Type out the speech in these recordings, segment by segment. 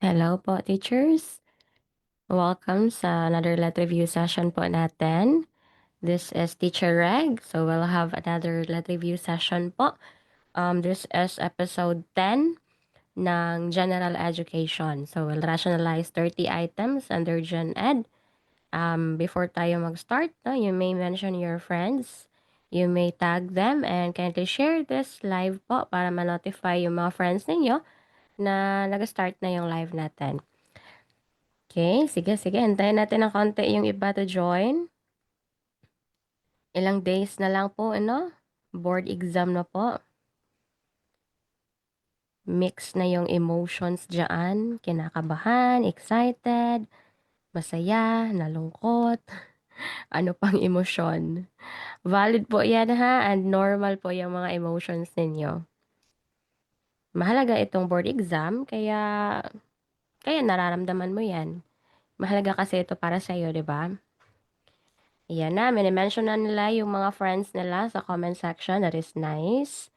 Hello po, teachers. Welcome sa another let review session po natin. This is Teacher Reg. So we'll have another let review session po. This is episode 10 ng General Education. So we'll rationalize 30 items under Gen Ed. Before tayo mag-start, no, you may mention your friends. You may tag them and kindly share this live po para ma-notify yung mga friends ninyo na nag-start na yung live natin. Okay, sige. Hintayin natin ng konti yung iba to join. Ilang days na lang po, ano? Board exam na po. Mix na yung emotions dyan. Kinakabahan, excited, masaya, nalungkot. Ano pang emosyon? Valid po yan ha, and normal po yung mga emotions ninyo. Mahalaga itong board exam, kaya nararamdaman mo yan. Mahalaga kasi ito para sa'yo, di ba? Ayan na, minimension na nila yung mga friends nila sa comment section. That is nice.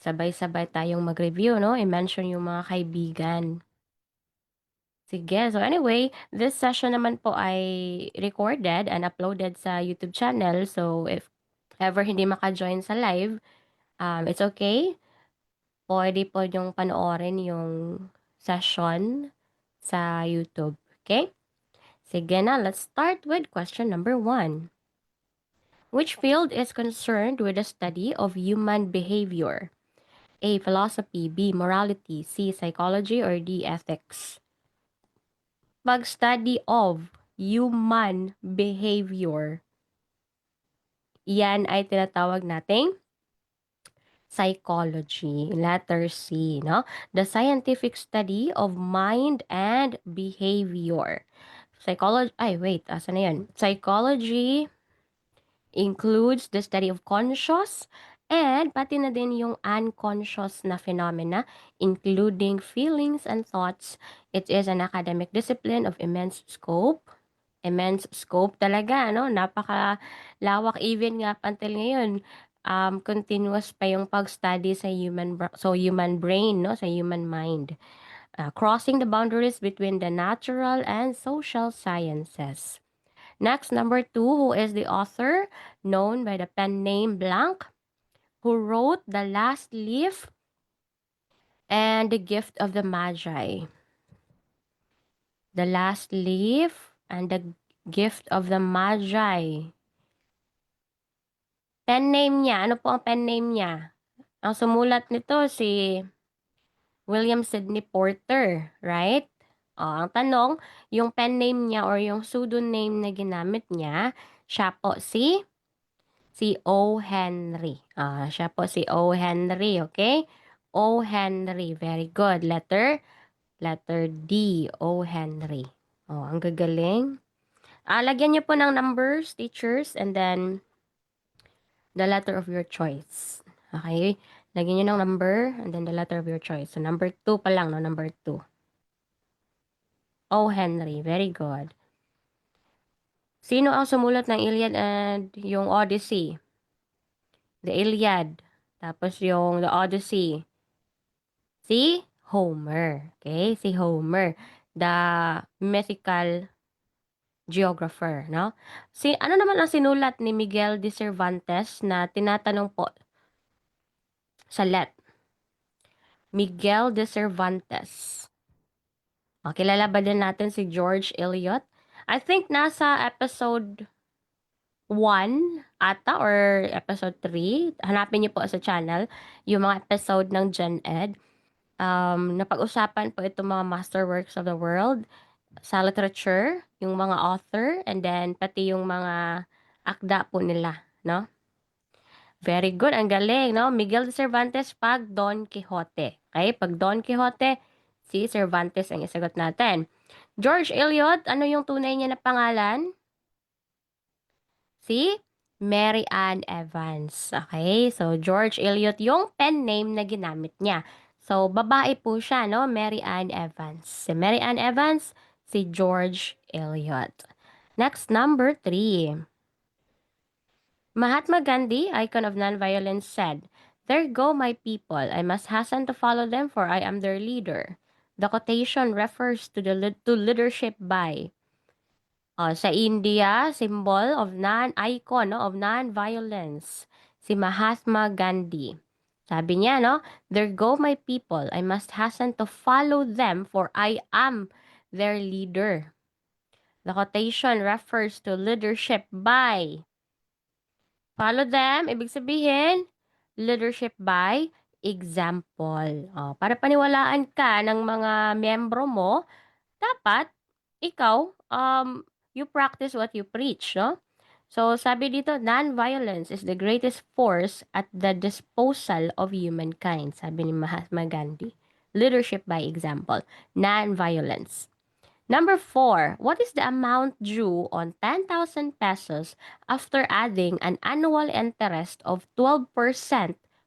Sabay-sabay tayong mag-review, no? I-mention yung mga kaibigan. Sige. So anyway, this session naman po ay recorded and uploaded sa YouTube channel. So if ever hindi maka-join sa live, it's okay. Pwede po yung panoorin yung session sa YouTube. Okay? Sige na, let's start with question number 1. Which field is concerned with the study of human behavior? A. Philosophy, B. Morality, C. Psychology, or D. Ethics? Pag-study of human behavior, yan ay tinatawag nating psychology. Letter C, no? The scientific study of mind and behavior. Asan na yan? Psychology includes the study of conscious and pati na din yung unconscious na phenomena, including feelings and thoughts. It is an academic discipline of immense scope. Immense scope talaga, no? Napakalawak even nga until ngayon. Continuous pa yung pag-study sa human brain, no? Sa human mind. Crossing the boundaries between the natural and social sciences. Next, number 2, who is the author known by the pen name blank, who wrote The Last Leaf and The Gift of the Magi? The Last Leaf and The Gift of the Magi. Pen name niya. Ano po ang pen name niya? Ang sumulat nito si William Sidney Porter, right? Ang tanong, yung pen name niya or yung pseudonym na ginamit niya, siya po si O. Henry. Siya po si O. Henry, okay? O. Henry, very good. Letter D, O. Henry. Ang gagaling. Lagyan niyo po ng numbers, teachers, and then the letter of your choice. Okay? Lagyan niyo ng number, and then the letter of your choice. So, number 2 pa lang, no? Number 2. O. Henry, very good. Sino ang sumulat ng Iliad and yung Odyssey? The Iliad. Tapos yung The Odyssey. Si Homer. Okay? Si Homer. The mythical geographer, no? Ano naman ang sinulat ni Miguel de Cervantes na tinatanong po sa let? Miguel de Cervantes. Kilala ba din natin si George Eliot? I think nasa episode 1 ata or episode 3. Hanapin niyo po sa channel yung mga episode ng Gen Ed. Napag-usapan po itong mga masterworks of the world sa literature, yung mga author, and then pati yung mga akda po nila, no? Very good, ang galing, no? Miguel de Cervantes pag Don Quixote. Okay, pag Don Quixote, si Cervantes ang isagot natin. George Eliot, ano yung tunay niya na pangalan? Si Mary Ann Evans. Okay, so George Eliot yung pen name na ginamit niya. So, babae po siya, no? Mary Ann Evans. Si Mary Ann Evans, si George Eliot. Next, number 3. Mahatma Gandhi, icon of nonviolence, said, "There go my people. I must hasten to follow them, for I am their leader." The quotation refers to to leadership by. Sa India, symbol of icon no, of non-violence, si Mahatma Gandhi. Sabi niya, no, "There go my people. I must hasten to follow them for I am their leader." The quotation refers to leadership by. Follow them, ibig sabihin, leadership by example. Para paniwalaan ka ng mga miyembro mo, dapat ikaw, you practice what you preach, no? So, sabi dito, non-violence is the greatest force at the disposal of humankind, sabi ni Mahatma Gandhi. Leadership by example, non-violence. Number 4, what is the amount due on 10,000 pesos after adding an annual interest of 12%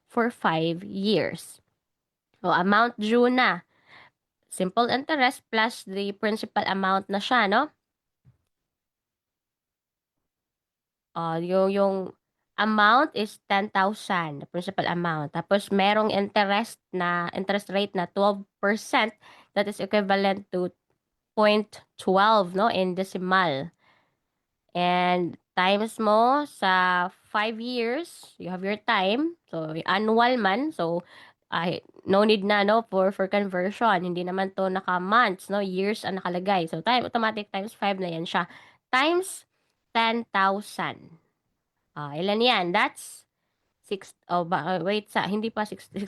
for 5 years? O, amount due na. Simple interest plus the principal amount na siya, no? Yung amount is 10,000, the principal amount. Tapos merong interest rate na 12%, that is equivalent to 0.12, no, in decimal. And times mo sa 5 years, you have your time. So, annual man. So, no need na, no, for conversion. Hindi naman to naka-months, no, years ang nakalagay. So, automatic times 5 na yan siya. Times 10,000. Ilan yan? That's wait, hindi pa 16,000.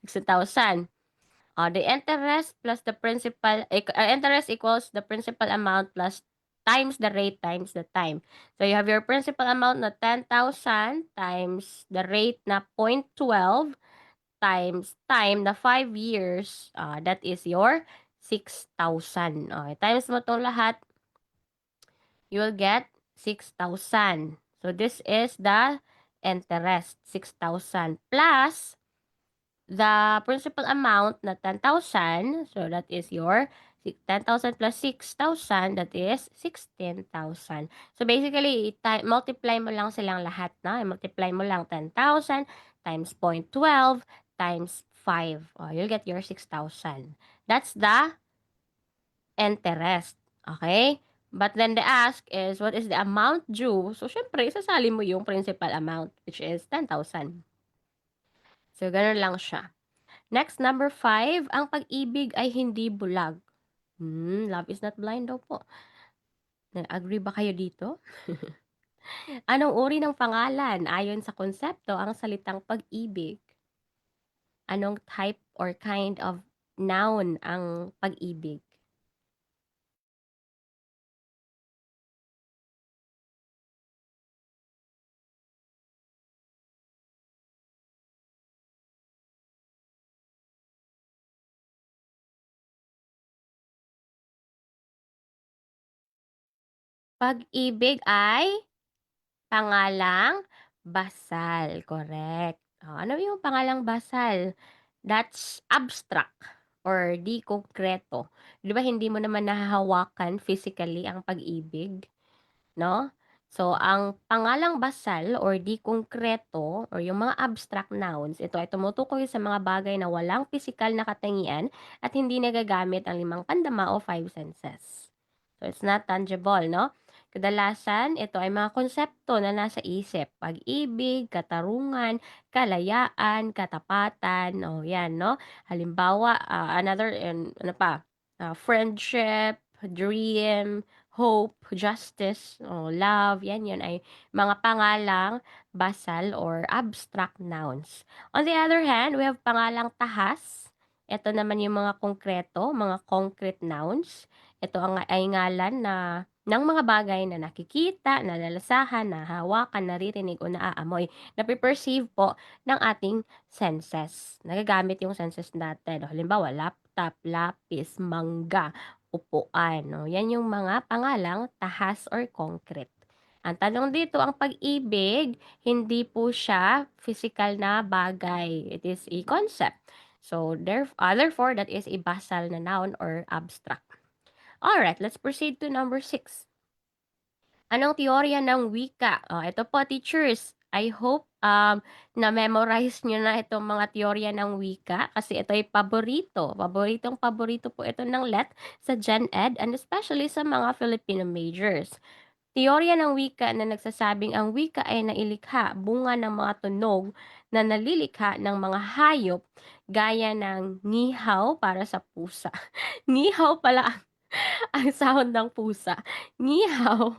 16,000. The interest plus the principal, interest equals the principal amount plus times the rate times the time. So, you have your principal amount na 10,000 times the rate na 0.12 times time na 5 years, that is your 6,000. Times mo itong lahat, you will get 6,000. So, this is the interest, 6,000 plus the principal amount na 10,000. So, that is your 10,000 plus 6,000, that is 16,000. So, basically, multiply mo lang silang lahat, na. Multiply mo lang 10,000 times 0.12 times 5. You'll get your 6,000. That's the interest. Okay? But then the ask is, what is the amount due? So, syempre, isasali mo yung principal amount, which is 10,000. So, ganun lang siya. Next, number 5, ang pag-ibig ay hindi bulag. Love is not blind daw po. Agree ba kayo dito? Anong uri ng pangalan ayon sa konsepto ang salitang pag-ibig? Anong type or kind of noun ang pag-ibig? Pag-ibig ay pangalang basal, correct. Ano yung pangalang basal? That's abstract or di konkreto. 'Di ba hindi mo naman nahahawakan physically ang pag-ibig, 'no? So, ang pangalang basal or di konkreto or yung mga abstract nouns, ito ay tumutukoy sa mga bagay na walang pisikal na katangian at hindi nagagamit ang limang pandama o five senses. So, it's not tangible, no? Kadalasan, ito ay mga konsepto na nasa isip. Pag-ibig, katarungan, kalayaan, katapatan, o yan, no? Halimbawa, ano pa, friendship, dream, hope, justice, love, yan yun ay mga pangalang basal or abstract nouns. On the other hand, we have pangalang tahas. Ito naman yung mga konkreto, mga concrete nouns. Ito ay ngalan ng mga bagay na nakikita, nalalasahan, nahahawakan, naririnig o naaamoy, nape-perceive po ng ating senses. Nagagamit yung senses natin. Halimbawa, laptop, lapis, mangga, upuan. Yan yung mga pangalang tahas or concrete. Ang tanong dito, ang pag-ibig, hindi po siya physical na bagay. It is a concept. So, therefore, that is a basal na noun or abstract. Alright, let's proceed to number 6. Anong teorya ng wika? Ito po, teachers. I hope na-memorize niyo na itong mga teorya ng wika kasi ito ay paboritong-paborito po ito ng LET sa Gen Ed and especially sa mga Filipino majors. Teorya ng wika na nagsasabing ang wika ay nailikha bunga ng mga tunog na nalilikha ng mga hayop gaya ng ngihaw para sa pusa. Ngihaw pala ang sound ng pusa. Ngihaw,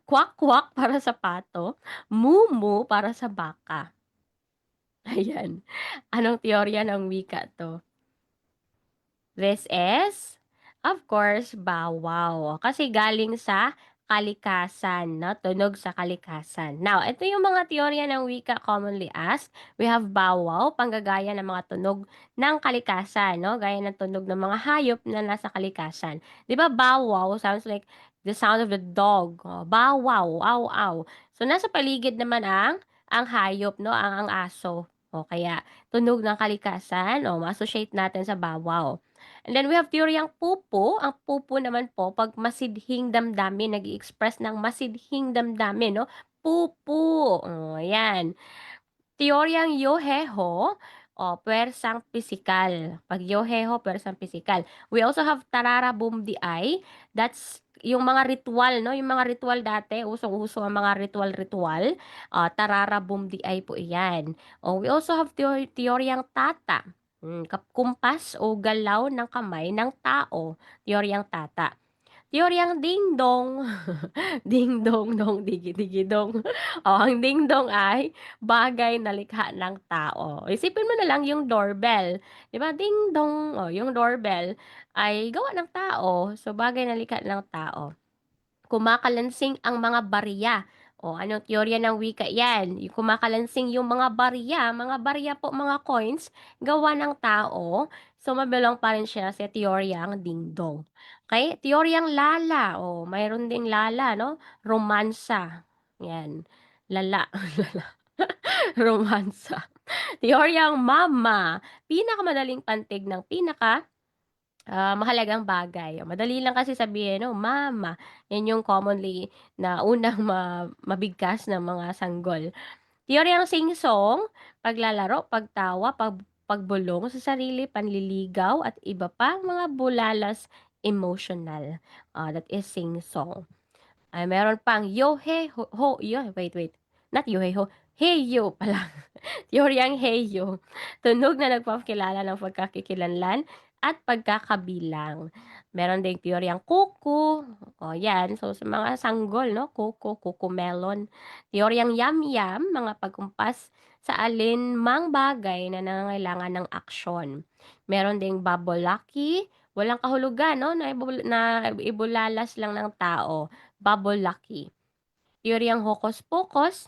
kwak-kwak para sa pato, moo para sa baka. Ayan. Anong teorya ng wika 'to? This is, of course, bawaw. Kasi galing sa kalikasan, 'no, tunog sa kalikasan. Now, ito yung mga teorya ng wika commonly asked. We have bawaw, panggagaya ng mga tunog ng kalikasan, 'no, gaya ng tunog ng mga hayop na nasa kalikasan. 'Di ba bawaw sounds like the sound of the dog, bawaw, aw, aw. So, nasa paligid naman ang hayop, 'no, ang aso. O kaya tunog ng kalikasan, ma-associate natin sa bawaw. And then we have teoryang pupo. Ang pupo naman po 'pag masidhing damdamin, nag-i-express ng masidhing damdamin 'no, pupo, oh, ayan. Teoryang Yoheho, puwersang pisikal. 'Pag Yoheho, puwersang pisikal. We also have Tararabumdiay, that's yung mga ritual 'no, yung mga ritual dati, usong-uso ang mga ritual-ritual, Tararabumdiay po iyan. We also have teoryang Tata, kumpas o galaw ng kamay ng tao, teoryang Tata. Teoryang ding-dong. Ding-dong dong, digi-digi-dong. Ang ding-dong ay bagay na likha ng tao. Isipin mo na lang yung doorbell, 'di ba, ding-dong, yung doorbell ay gawa ng tao, so bagay na likha ng tao. Kumakalansing ang mga barya. Anong teorya ng wika 'yan? Yung kumakalansing yung mga barya po, mga coins, gawa ng tao. So, mabilang pa rin siya sa teoryang dingdong. Okay, teoryang lala, mayroon ding lala 'no, romansa, 'yan. Lala, lala, romansa. Teoryang mama, pinakamadaling pantig ng mahalagang bagay. Madali lang kasi sabihin 'no, mama. 'Yan yung commonly na unang mabigkas ng mga sanggol. Teoryang singsong, paglalaro, pagtawa, pagbulong sa sarili, panliligaw at iba pang mga bulalas emotional. That is singsong. Ay meron pang yo-he-ho, wait, not yo-he-ho, hey-yo pala. Teoryang Heyo, tunog na nagpapakilala ng pagkakikilanlan at pagkakabilang. Meron ding teoryang kuku, 'yan. So, sa mga sanggol 'no, kuku, kukumelon. Teoryang yam-yam, mga pagkumpas sa alinmang bagay na nangangailangan ng aksyon. Meron ding bubble-lucky, walang kahulugan 'no, na ibulalas lang ng tao, bubble-lucky. Teoryang hokus-pokus,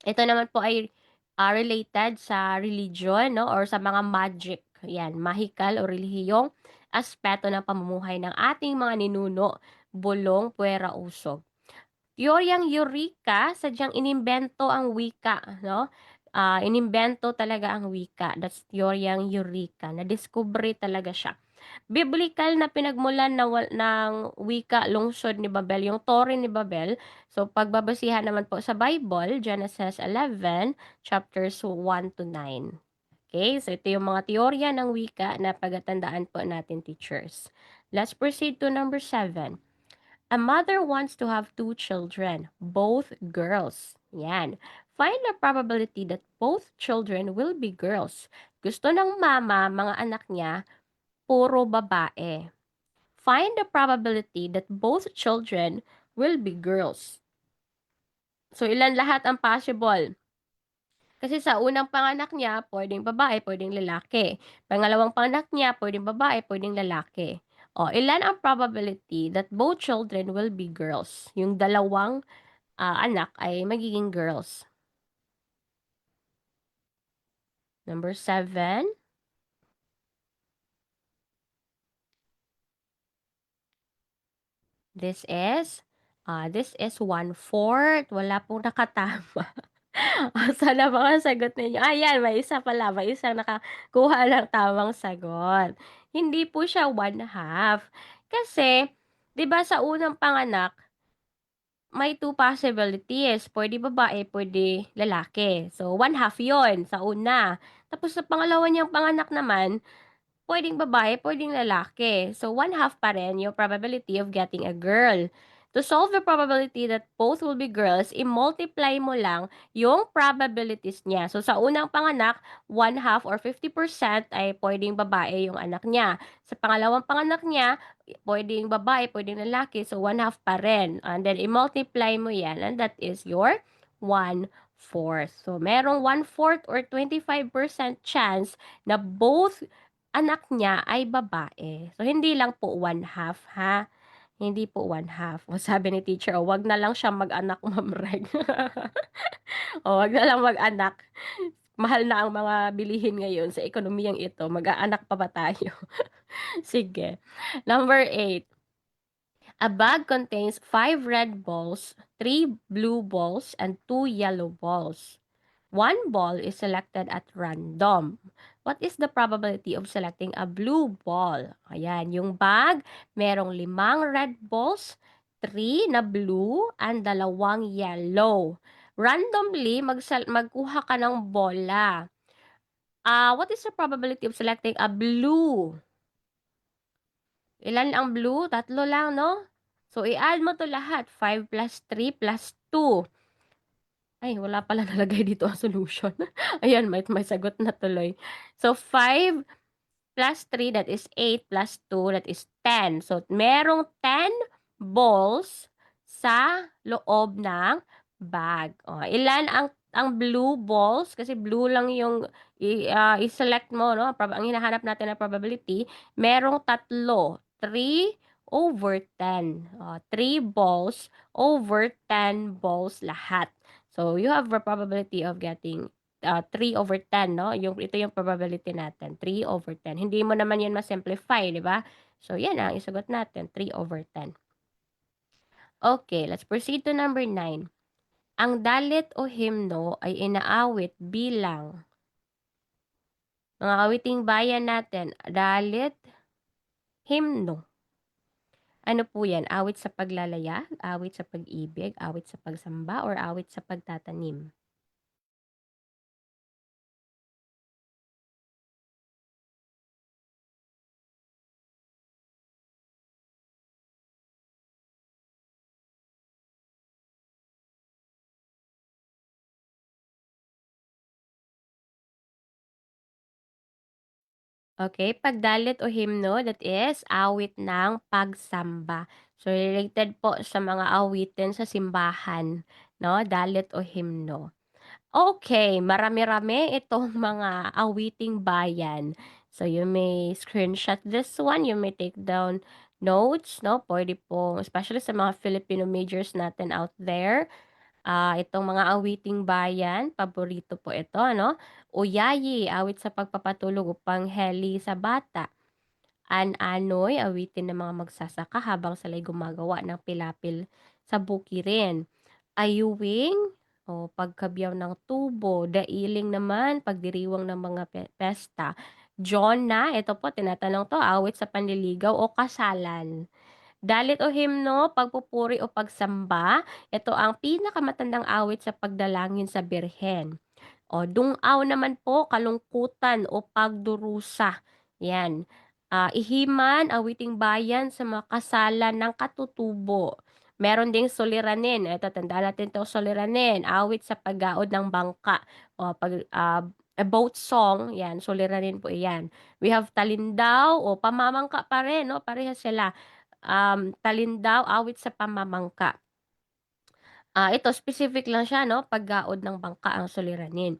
ito naman po ay, related sa religion 'no or sa mga magic, 'yan, mahikal o relihiyong aspeto ng pamumuhay ng ating mga ninuno, bulong, puwera, usog. Teoryang Eureka, sadyang inimbento ang wika 'no, inimbento talaga ang wika, that's teoryang Eureka, nadiskubre talaga siya. Biblikal na pinagmulan ng wika lungsod ni Babel, yung Tore ni Babel. So, pagbabasihan naman po sa Bible, Genesis 11, chapters 1 to 9. Okay, so ito yung mga teorya ng wika na pagatandaan po natin, teachers. Let's proceed to number 7. A mother wants to have two children, both girls. Yan. Find the probability that both children will be girls. Gusto ng mama, mga anak niya, puro babae. Find the probability that both children will be girls. So, ilan lahat ang possible? Kasi sa unang panganak niya, pwedeng babae, pwedeng lalaki. Pangalawang panganak niya, pwedeng babae, pwedeng lalaki. Ilan ang probability that both children will be girls? Yung dalawang anak ay magiging girls. Number 7. This is 1/4. Wala pong nakatama. Sana mga sagot ninyo ayan, may isa pala, may isang nakakuha ng tamang sagot. Hindi po siya 1/2. Kasi 'di ba sa unang panganak, may two possibilities, pwede babae, pwede lalaki. So, 1/2 'yun sa una. Tapos sa pangalawa niyang panganak naman, puwedeng babae, puwedeng lalaki. So, 1/2 pa rin yung probability of getting a girl. To solve the probability that both will be girls, i-multiply mo lang yung probabilities niya. So, sa unang panganak, 1/2 or 50% ay puwedeng babae yung anak niya. Sa pangalawang panganak niya, puwedeng babae, puwedeng lalaki, so 1/2 pa rin. And then i-multiply mo 'yan and that is your 1/4. So, merong 1/4 or 25% chance na both anak niya ay babae. So, hindi lang po 1/2 ha, hindi po 1/2. O sabi ni teacher, "O wag na lang siya mag-anak Ma'am Reg." O wag na lang mag-anak. Mahal na ang mga bilihin ngayon sa ekonomiyang ito, mag-aanak pa ba tayo? Sige. Number 8, a bag contains 5 red balls, 3 blue balls, and 2 yellow balls. One ball is selected at random. What is the probability of selecting a blue ball? Ayan, yung bag, merong 5 red balls, 3 na blue, and 2 yellow. Randomly, magkuha ka ng bola. What is the probability of selecting a blue? Ilan ang blue? 3 lang, no? So, i-add mo to lahat. 5 plus 3 plus 2. Ay, wala pala nalagay dito ang solution. Ayan, may sagot na tuloy. So, 5 plus 3, that is 8, plus 2, that is 10. So, merong 10 balls sa loob ng bag. O, ilan ang blue balls? Kasi blue lang yung i-select mo, no? Ang hinahanap natin na probability, merong 3. 3/10. 3 balls over 10 balls lahat. So, you have a probability of getting 3/10, no? Ito yung probability natin, 3/10. Hindi mo naman yan ma-simplify, di ba? So, yan ang isagot natin, 3/10. Okay, let's proceed to number 9. Ang dalit o himno ay inaawit bilang mga awiting bayan natin, dalit, himno. Ano po yan? Awit sa paglalaya, awit sa pag-ibig, awit sa pagsamba, or awit sa pagtatanim? Okay, pagdalit o himno, that is awit ng pagsamba. So, related po sa mga awitin sa simbahan, no? Dalit o himno. Okay, marami-rami itong mga awiting bayan. So, you may screenshot this one, you may take down notes, no? Pwede po, especially sa mga Filipino majors natin out there. Itong mga awiting bayan, paborito po ito, ano? Uyayi, awit sa pagpapatulog upang heli sa bata. An-anoy, awitin ng mga magsasaka habang sila'y gumagawa ng pilapil sa bukirin. Ayuwing, o pagkabyaw ng tubo. Dailing naman, pagdiriwang ng mga pesta. Jonna, ito po, tinatanong to, awit sa panliligaw o kasalan. Dalit o himno, pagpupuri o pagsamba, ito ang pinakamatandang awit sa pagdalangin sa Birhen. O dungaw naman po, kalungkutan o pagdurusa. Yan. Ihiman, awiting bayan sa mga kasalan ng katutubo. Meron ding suliranin. Ito, tandaan natin ito, suliranin. Awit sa paggaod ng bangka. O a boat song, yan, suliranin po yan. We have talindaw o pamamangka pa rin, no? Parehas sila. Talindaw, awit sa pamamangka. Ito specific lang siya, no? Paggaod ng bangka ang suliranin.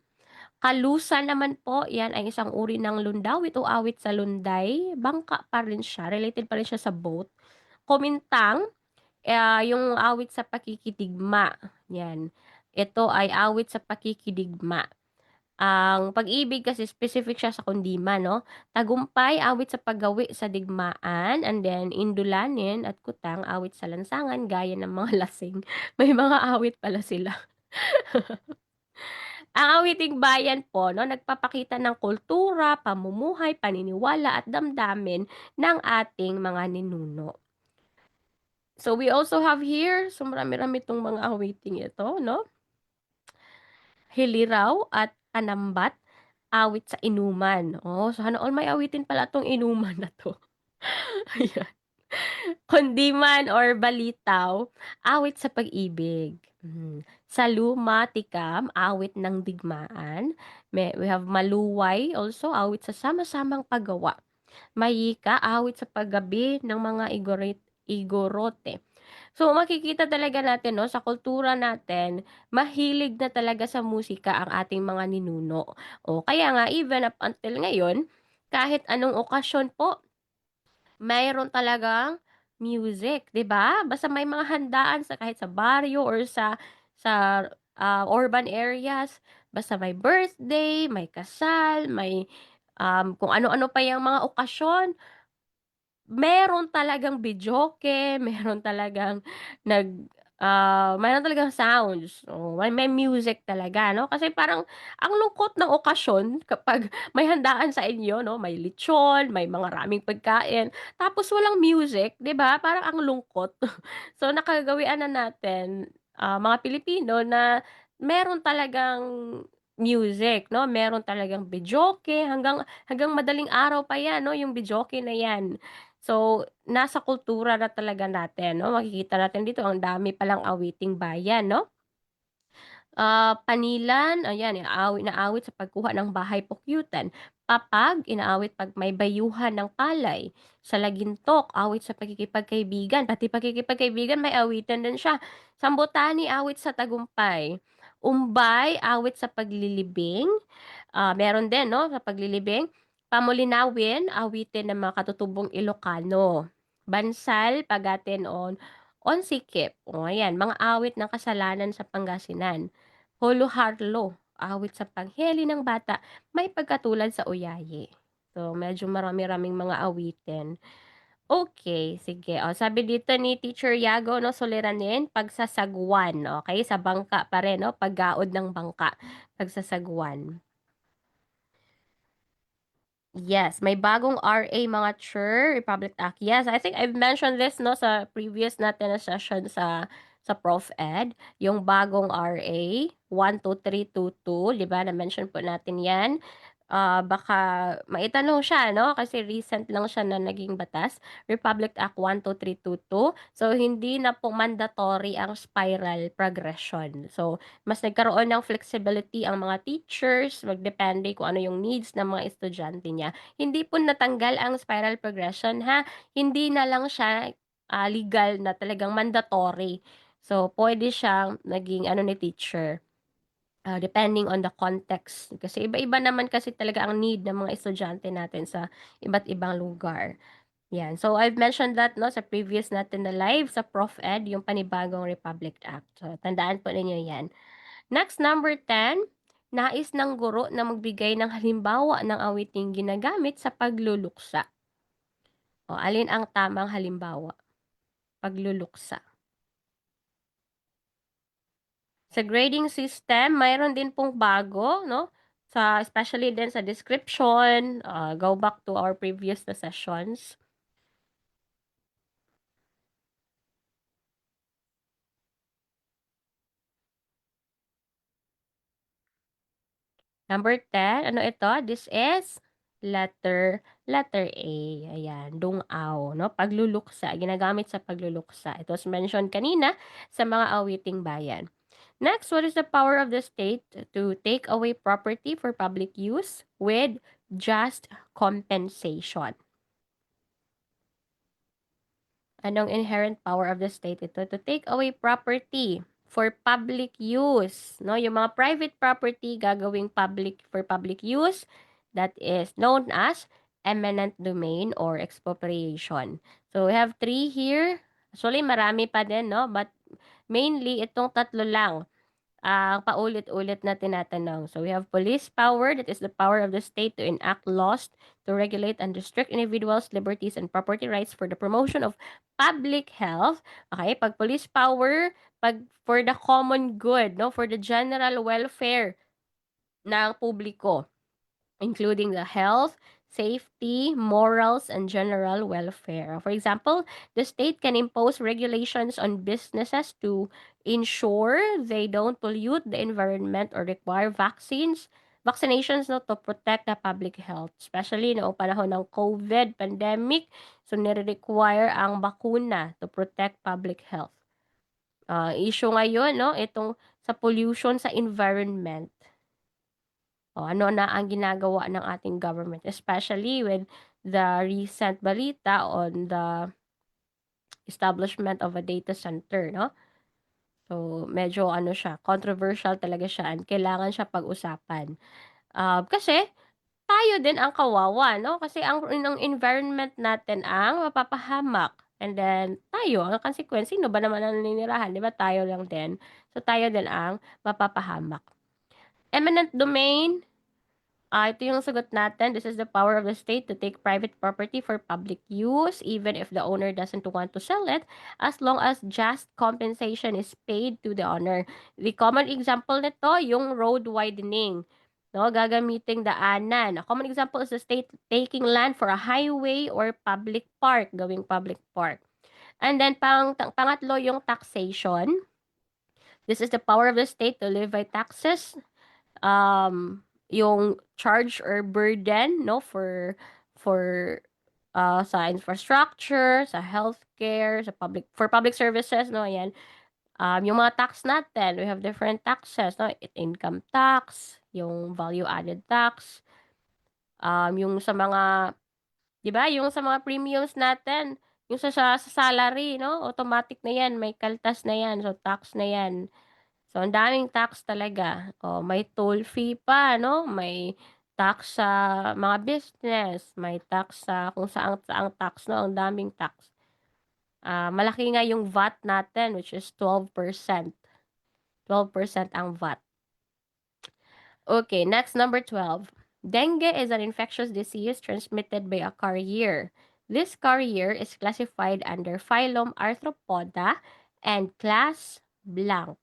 Kalusan naman po, yan ay isang uri ng lundawit o awit sa lunday. Bangka pa rin siya, related pa rin siya sa boat. Kumintang, yung awit sa pakikidigma. Yan. Ito ay awit sa pakikidigma. Ang pag-ibig kasi specific siya sa kundiman, no? Tagumpay, awit sa paggawi sa digmaan, and then indulanin at kutang, awit sa lansangan, gaya ng mga lasing. May mga awit pala sila. Ang awiting bayan po, no, nagpapakita ng kultura, pamumuhay, paniniwala at damdamin ng ating mga ninuno. So we also have here, so marami-rami 'tong mga awiting ito 'no. Hiliraw at Panambat, awit sa inuman. Oh, sana all may awitin pala 'tong inuman na 'to. Ayan. Kundiman or Balitaw, awit sa pag-ibig. Saluma, Tikam, awit ng digmaan. We have Maluway also, awit sa sama-samang paggawa. Mayika, awit sa paggabi ng mga igorote. So, makikita talaga natin 'no, sa kultura natin, mahilig na talaga sa musika ang ating mga ninuno. O kaya nga even up until ngayon, kahit anong okasyon po, mayroon talagang music, 'di ba? Basta may mga handaan sa kahit sa baryo or sa urban areas, basta may birthday, may kasal, may, kung ano-ano pa yang mga okasyon. Meron talagang videoke, meron talagang sounds, oo, may music talaga 'no, kasi parang ang lungkot ng okasyon kapag may handaan sa inyo 'no, may lechon, may mga maraming pagkain, tapos walang music, 'di ba, parang ang lungkot. So, nakagawian na natin, mga Pilipino na meron talagang music 'no, meron talagang videoke hanggang hanggang madaling araw pa 'yan 'no, yung videoke na 'yan. So, nasa kultura na talaga natin 'no, makikita natin dito ang dami palang awiting bayan 'no. Panilan, ayan inaawit sa pagkuha ng bahay pukyutan. Papag, inaawit 'pag may bayuhan ng palay. Salagintok, awit sa pakikipagkaibigan, pati pakikipagkaibigan may awitan din siya. Sambutani, awit sa tagumpay. Umbay, awit sa paglilibing. Meron din 'no, sa paglilibing. Pamulinawin, awitin ng mga katutubong Ilokano. Bansal, pagatin on sikip. O ayan, mga awit ng kasalanan sa Pangasinan. Holo-harlo, awit sa pagheli ng bata, may pagkatulad sa uyayi. So, medyo marami-raming mga awitin. Okay, sige. O, sabi dito ni Teacher Yago 'no, suliranin, pagsasagwan, okey, sa bangka pa rin 'no, paggaod ng bangka, pagsasagwan. Yes, may bagong RA mga Republic Act. Yes, I think I've mentioned this 'no, sa previous natin na session sa Prof Ed, yung bagong RA 12322, 'di ba, na-mention po natin 'yan. Baka maitanong siya 'no, kasi recent lang siya na naging batas, Republic Act 12322. So, hindi na po mandatory ang spiral progression. So, mas nagkaroon ng flexibility ang mga teachers, magdepende kung ano yung needs ng mga estudyante niya. Hindi po natanggal ang spiral progression ha, hindi na lang siya, legal na talagang mandatory. So, puwede siyang naging ano ni teacher, depending on the context. Kasi iba-iba naman kasi talaga ang need ng mga estudyante natin sa iba't ibang lugar. 'Yan. So, I've mentioned that 'no, sa previous natin na live sa Prof Ed, yung panibagong Republic Act. So, tandaan po ninyo 'yan. Next, number 10, nais ng guro na magbigay ng halimbawa ng awiting ginagamit sa pagluluksa. O alin ang tamang halimbawa? Pagluluksa. Sa grading system, mayroon din pong bago 'no, especially din sa description, go back to our previous na sessions. Number 10, ano ito? This is letter A, ayan, dungaw 'no, pagluluksa, ginagamit sa pagluluksa. It was mentioned kanina sa mga awiting bayan. Next, what is the power of the state to take away property for public use with just compensation? Anong inherent power of the state ito? To take away property for public use, 'no? Yung mga private property gagawing public for public use, that is known as eminent domain or expropriation. So, we have three here. Actually, marami pa din, no? But mainly, itong tatlo lang ang paulit-ulit na tinatanong. So, we have police power, that is the power of the state to enact laws to regulate and restrict individuals' liberties and property rights for the promotion of public health. Okay, pag police power, pag for the common good, no, for the general welfare ng publiko, including the health, safety, morals, and general welfare. For example, the state can impose regulations on businesses to ensure they don't pollute the environment or require vaccinations no, to protect the public health. Especially noong panahon ng COVID pandemic, so nire-require ang bakuna to protect public health. Issue ngayon, no, itong sa pollution sa environment. Ano na ang ginagawa ng ating government, especially with the recent balita on the establishment of a data center, no? So, medyo ano siya, controversial talaga siya and kailangan siya pag-usapan. Kasi tayo din ang kawawa, no? Kasi ang environment natin ang mapapahamak. And then, tayo, ang consequence, sino ba naman ang naninirahan? Di ba tayo lang din? So, tayo din ang mapapahamak. Eminent domain. Ito yung sagot natin. This is the power of the state to take private property for public use, even if the owner doesn't want to sell it, as long as just compensation is paid to the owner. The common example nito, yung road widening. No, gagamiting daanan. A common example is the state taking land for a highway or public park, gawing public park. And then, pangatlo, yung taxation. This is the power of the state to levy taxes, yung charge or burden, no, for sa infrastructure, sa healthcare, for public services, no, ayan. Yung mga tax natin, we have different taxes, no, income tax, yung value added tax, yung sa mga, 'di ba, yung sa mga premiums natin, yung sa salary, no, automatic na 'yan, may kaltas na 'yan, so tax na 'yan. So, ang daming tax talaga. May toll fee pa, no? May tax sa mga business, may tax sa kung saang tax, no? Ang daming tax. Malaki nga yung VAT natin, which is 12%. 12% ang VAT. Okay, next, number 12. Dengue is an infectious disease transmitted by a carrier. This carrier is classified under phylum Arthropoda and class blank.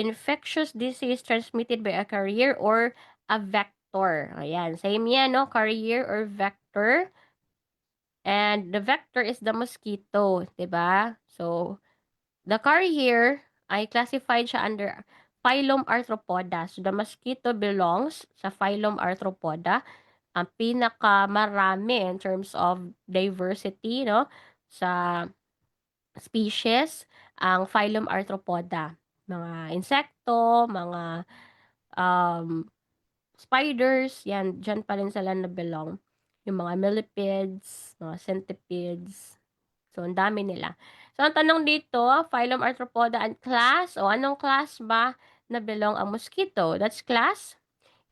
Infectious disease transmitted by a carrier or a vector. Ayan, same yan, no? Carrier or vector. And the vector is the mosquito, 'di ba? So, the carrier ay classified siya under phylum Arthropoda. So, the mosquito belongs sa phylum Arthropoda. Ang pinakamarami in terms of diversity, no? Sa species, ang phylum Arthropoda. Mga insekto, mga spiders, yan, dyan pa rin sila na-belong. Yung mga millipedes, mga centipedes. So, ang dami nila. So, ang tanong dito, phylum Arthropoda and class, o anong class ba na belong ang mosquito? That's class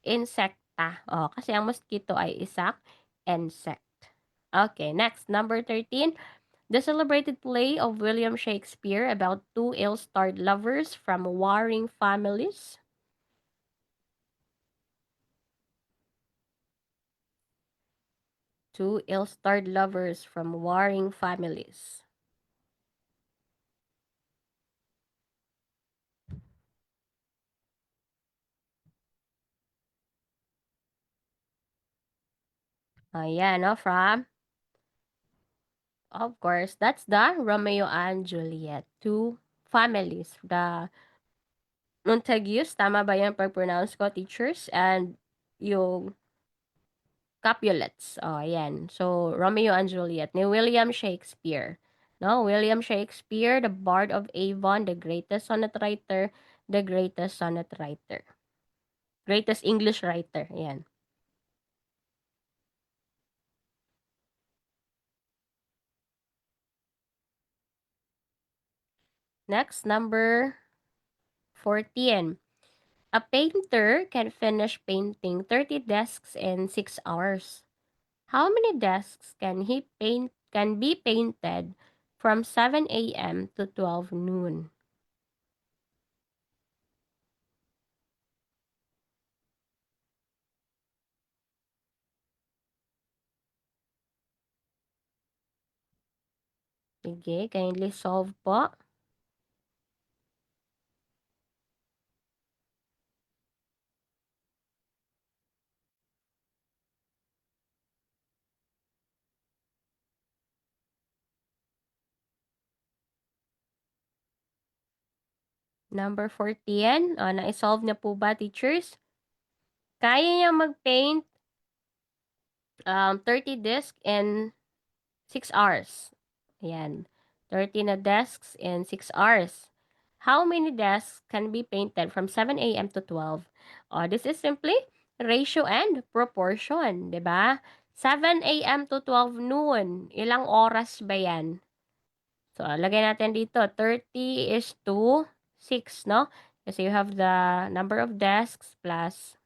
Insecta. Kasi ang mosquito ay isak insect. Okay, next, number 13. The celebrated play of William Shakespeare about two ill-starred lovers from warring families. Two ill-starred lovers from warring families. Ayan, no, of course, that's the Romeo and Juliet. Two families. The Montagues, tama ba yung pag-pronounce ko, teachers? And yung Capulets. Ayan. So, Romeo and Juliet ni William Shakespeare. No, William Shakespeare, the Bard of Avon, the greatest sonnet writer, the greatest sonnet writer. Greatest English writer. Ayan. Next, number 14. A painter can finish painting 30 desks in 6 hours. How many desks can be painted from 7 a.m. to 12 noon? Sige, kindly solve po. Number 14. Na-solve na po ba, teachers? Kaya niya mag-paint 30 discs in 6 hours. Ayan. 30 na desks in 6 hours. How many desks can be painted from 7 a.m. to 12? This is simply ratio and proportion, 'di ba? 7 a.m. to 12 noon. Ilang oras ba 'yan? So, lagay natin dito, 30 is to 6, no? Kasi you have the number of desks plus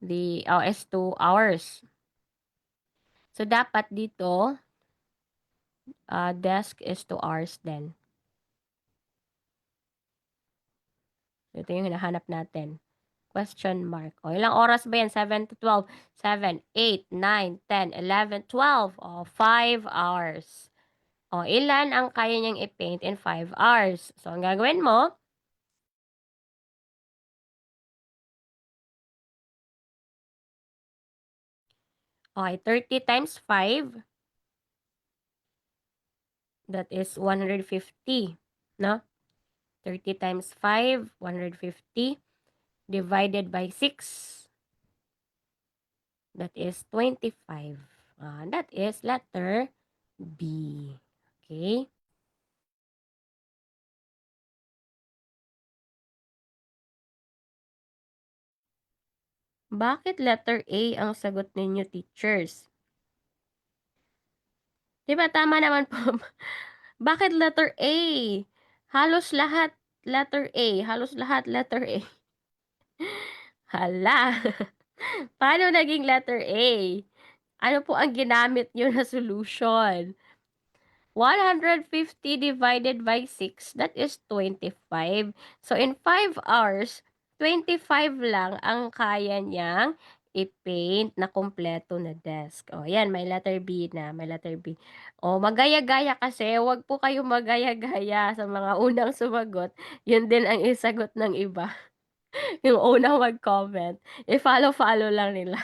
the is 2 hours. So, dapat dito, desk is 2 hours din. Ito yung hinahanap natin. Question mark. O, ilang oras ba yan? 7 to 12. 7, 8, 9, 10, 11, 12. O, 5 hours. O, ilan ang kaya niyang i-paint in 5 hours? So, ang gagawin mo, okay, 30 times 5, that is 150. No? 30 times 5, 150. Divided by 6, that is 25. That is letter B. Okay? Bakit letter A ang sagot ninyo, teachers? Di ba tama naman po? Bakit letter A? Halos lahat letter A. Halos lahat letter A. Hala. Paano naging letter A? Ano po ang ginamit nyo na solution? 150 divided by 6, that is 25. So, in 5 hours, 25 lang ang kaya niyang i-paint na kumpleto na desk. O, yan, may letter B na, may letter B. O, magaya-gaya kasi, wag po kayo magaya-gaya sa mga unang sumagot. Yun din ang isagot ng iba. Yung unang mag-comment, i-follow-follow lang nila.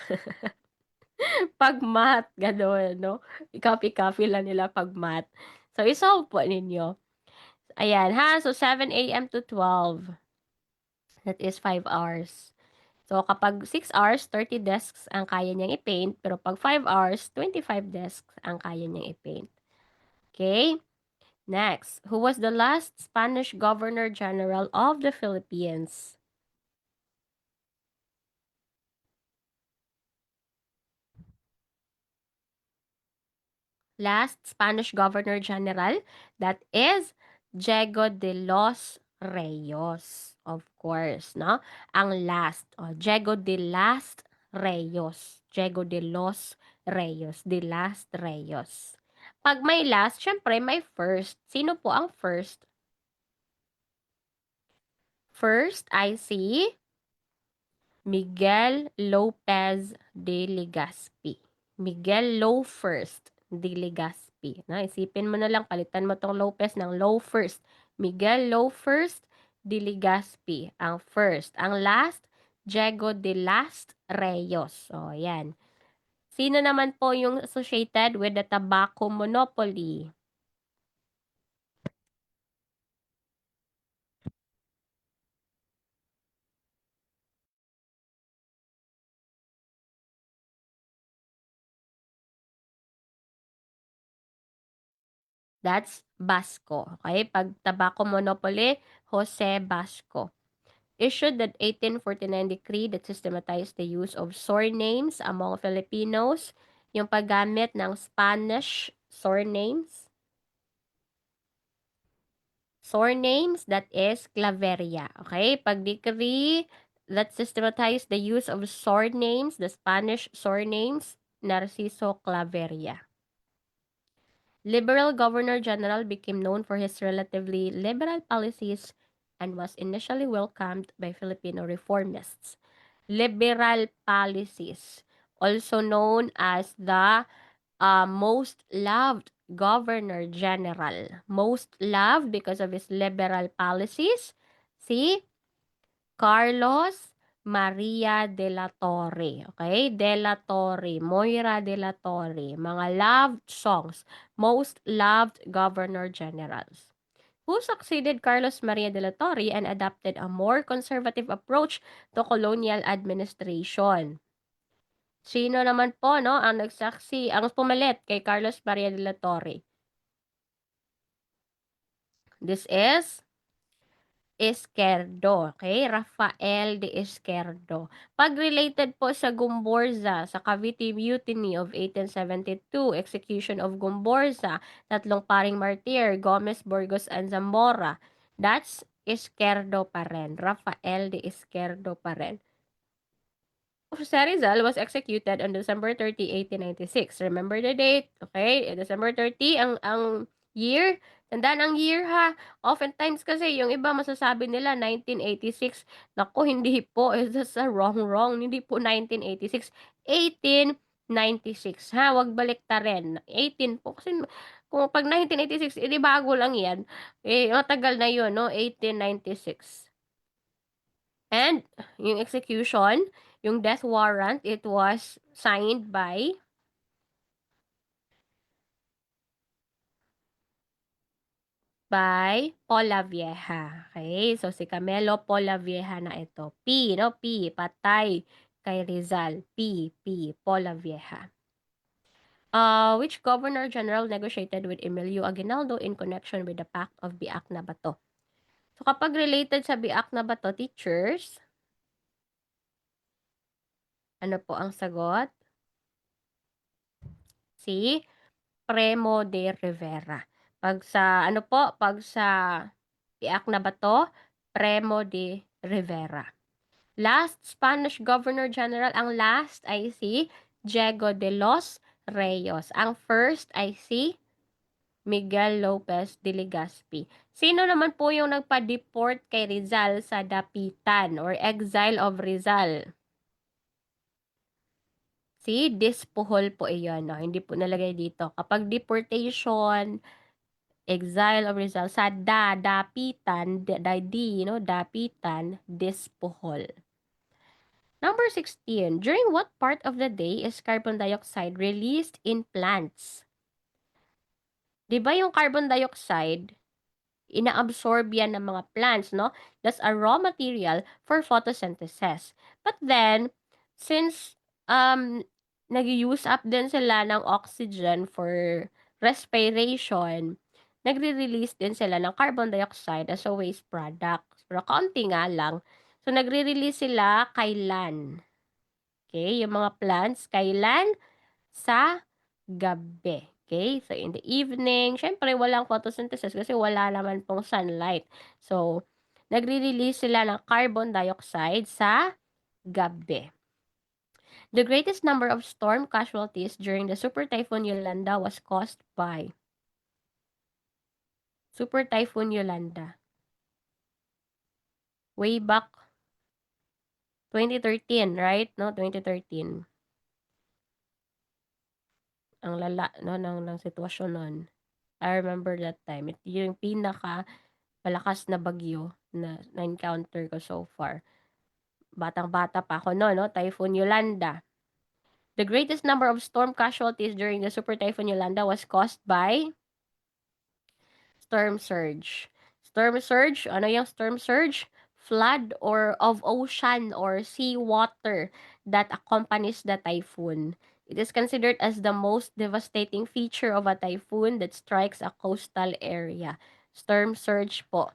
Pag math, gano'n, no? I-copy-copy lang nila pag math. So, isolve po ninyo. Ayan, ha? So, 7 a.m. to 12. That is 5 hours. So, kapag 6 hours, 30 desks ang kaya niyang i-paint. Pero pag 5 hours, 25 desks ang kaya niyang i-paint. Okay? Next, who was the last Spanish Governor General of the Philippines? Last Spanish Governor General, that is Diego de los Reyes, of course, no? Ang last, Diego de las Reyes. Diego de los Reyes, de las Reyes. Pag may last, syempre may first. Sino po ang first? First, I see Miguel Lopez de Legazpi. Miguel Low First de Legazpi. Isipin mo na lang, palitan mo tong Lopez ng Low First. Miguel Low First de Legazpi, ang first. Ang last, Diego de Last Reyes. O, yan. Sino naman po yung associated with the tobacco monopoly? That's Basco. Okay? Pag tobacco monopoly, Jose Basco. Issued the 1849 decree that systematized the use of surnames among Filipinos, yung paggamit ng Spanish surnames. Surnames, that is Claveria. Okay? Pag decree that systematized the use of surnames, the Spanish surnames, Narciso Claveria. Liberal Governor General became known for his relatively liberal policies and was initially welcomed by Filipino reformists. Liberal policies, also known as the most loved Governor General. Most loved because of his liberal policies, si Carlos Maria de la Torre. Okay? De la Torre. Moira de la Torre. Mga loved songs. Most loved Governor Generals. Who succeeded Carlos Maria de la Torre and adopted a more conservative approach to colonial administration? Sino naman po, no, ang pumalit kay Carlos Maria de la Torre? This is Izquierdo, okay? Rafael de Izquierdo. Pag-related po sa Gumborza, sa Cavite Mutiny of 1872, execution of Gumborza, tatlong paring martir, Gomez, Burgos, and Zamora. That's Izquierdo pa rin. Rafael de Izquierdo pa rin. Jose Rizal was executed on December 30, 1896. Remember the date, okay? December 30 ang year. Tandaan ang year ha. Oftentimes kasi yung iba masasabi nila 1986. Naku, hindi po. It's a wrong. Hindi po 1986. 1896 ha. Wag baliktarin. 18 po. Kasi kung pag 1986, edi bago lang yan. Eh, matagal na yun, no? 1896. And yung execution, yung death warrant, it was signed by Polavieja. Okay? So, si Camelo Polavieja na ito. P, no? P, patay kay Rizal. P, Polavieja. Which Governor General negotiated with Emilio Aguinaldo in connection with the Pact of Biak na Bato? So, kapag related sa Biak na Bato, teachers, ano po ang sagot? Si Primo de Rivera. Pag sa Biak na Bato, Primo de Rivera. Last Spanish Governor General, ang last ay si Diego de los Reyes. Ang first ay si Miguel Lopez de Legazpi. Sino naman po yung nagpa-deport kay Rizal sa Dapitan or exile of Rizal? Si Dispuhol po iyon, no? Hindi po nalagay dito. Kapag deportation, exile of Rizal sa dapitan, no? Dapitan, Dispuhol. Number 16. During what part of the day is carbon dioxide released in plants? Di ba yung carbon dioxide, inaabsorb yan ng mga plants, no? That's a raw material for photosynthesis. But then, since nag-use up din sila ng oxygen for respiration, nagre-release din sila ng carbon dioxide as a waste product. Pero kaunti nga lang. So, nagre-release sila kailan? Okay, yung mga plants, kailan? Sa gabi. Okay? So, in the evening, syempre walang photosynthesis kasi wala naman pong sunlight. So, nagre-release sila ng carbon dioxide sa gabi. The greatest number of storm casualties during the Super Typhoon Yolanda was caused by Super Typhoon Yolanda. Way back 2013, right? No, 2013. Ang lala, no, ng sitwasyon nun. I remember that time. Ito yung malakas na bagyo na na-encounter ko so far. Batang-bata pa ako no, Typhoon Yolanda. The greatest number of storm casualties during the Super Typhoon Yolanda was caused by storm surge. Storm surge, ano yung storm surge? Flood or of ocean or sea water that accompanies the typhoon. It is considered as the most devastating feature of a typhoon that strikes a coastal area. Storm surge po.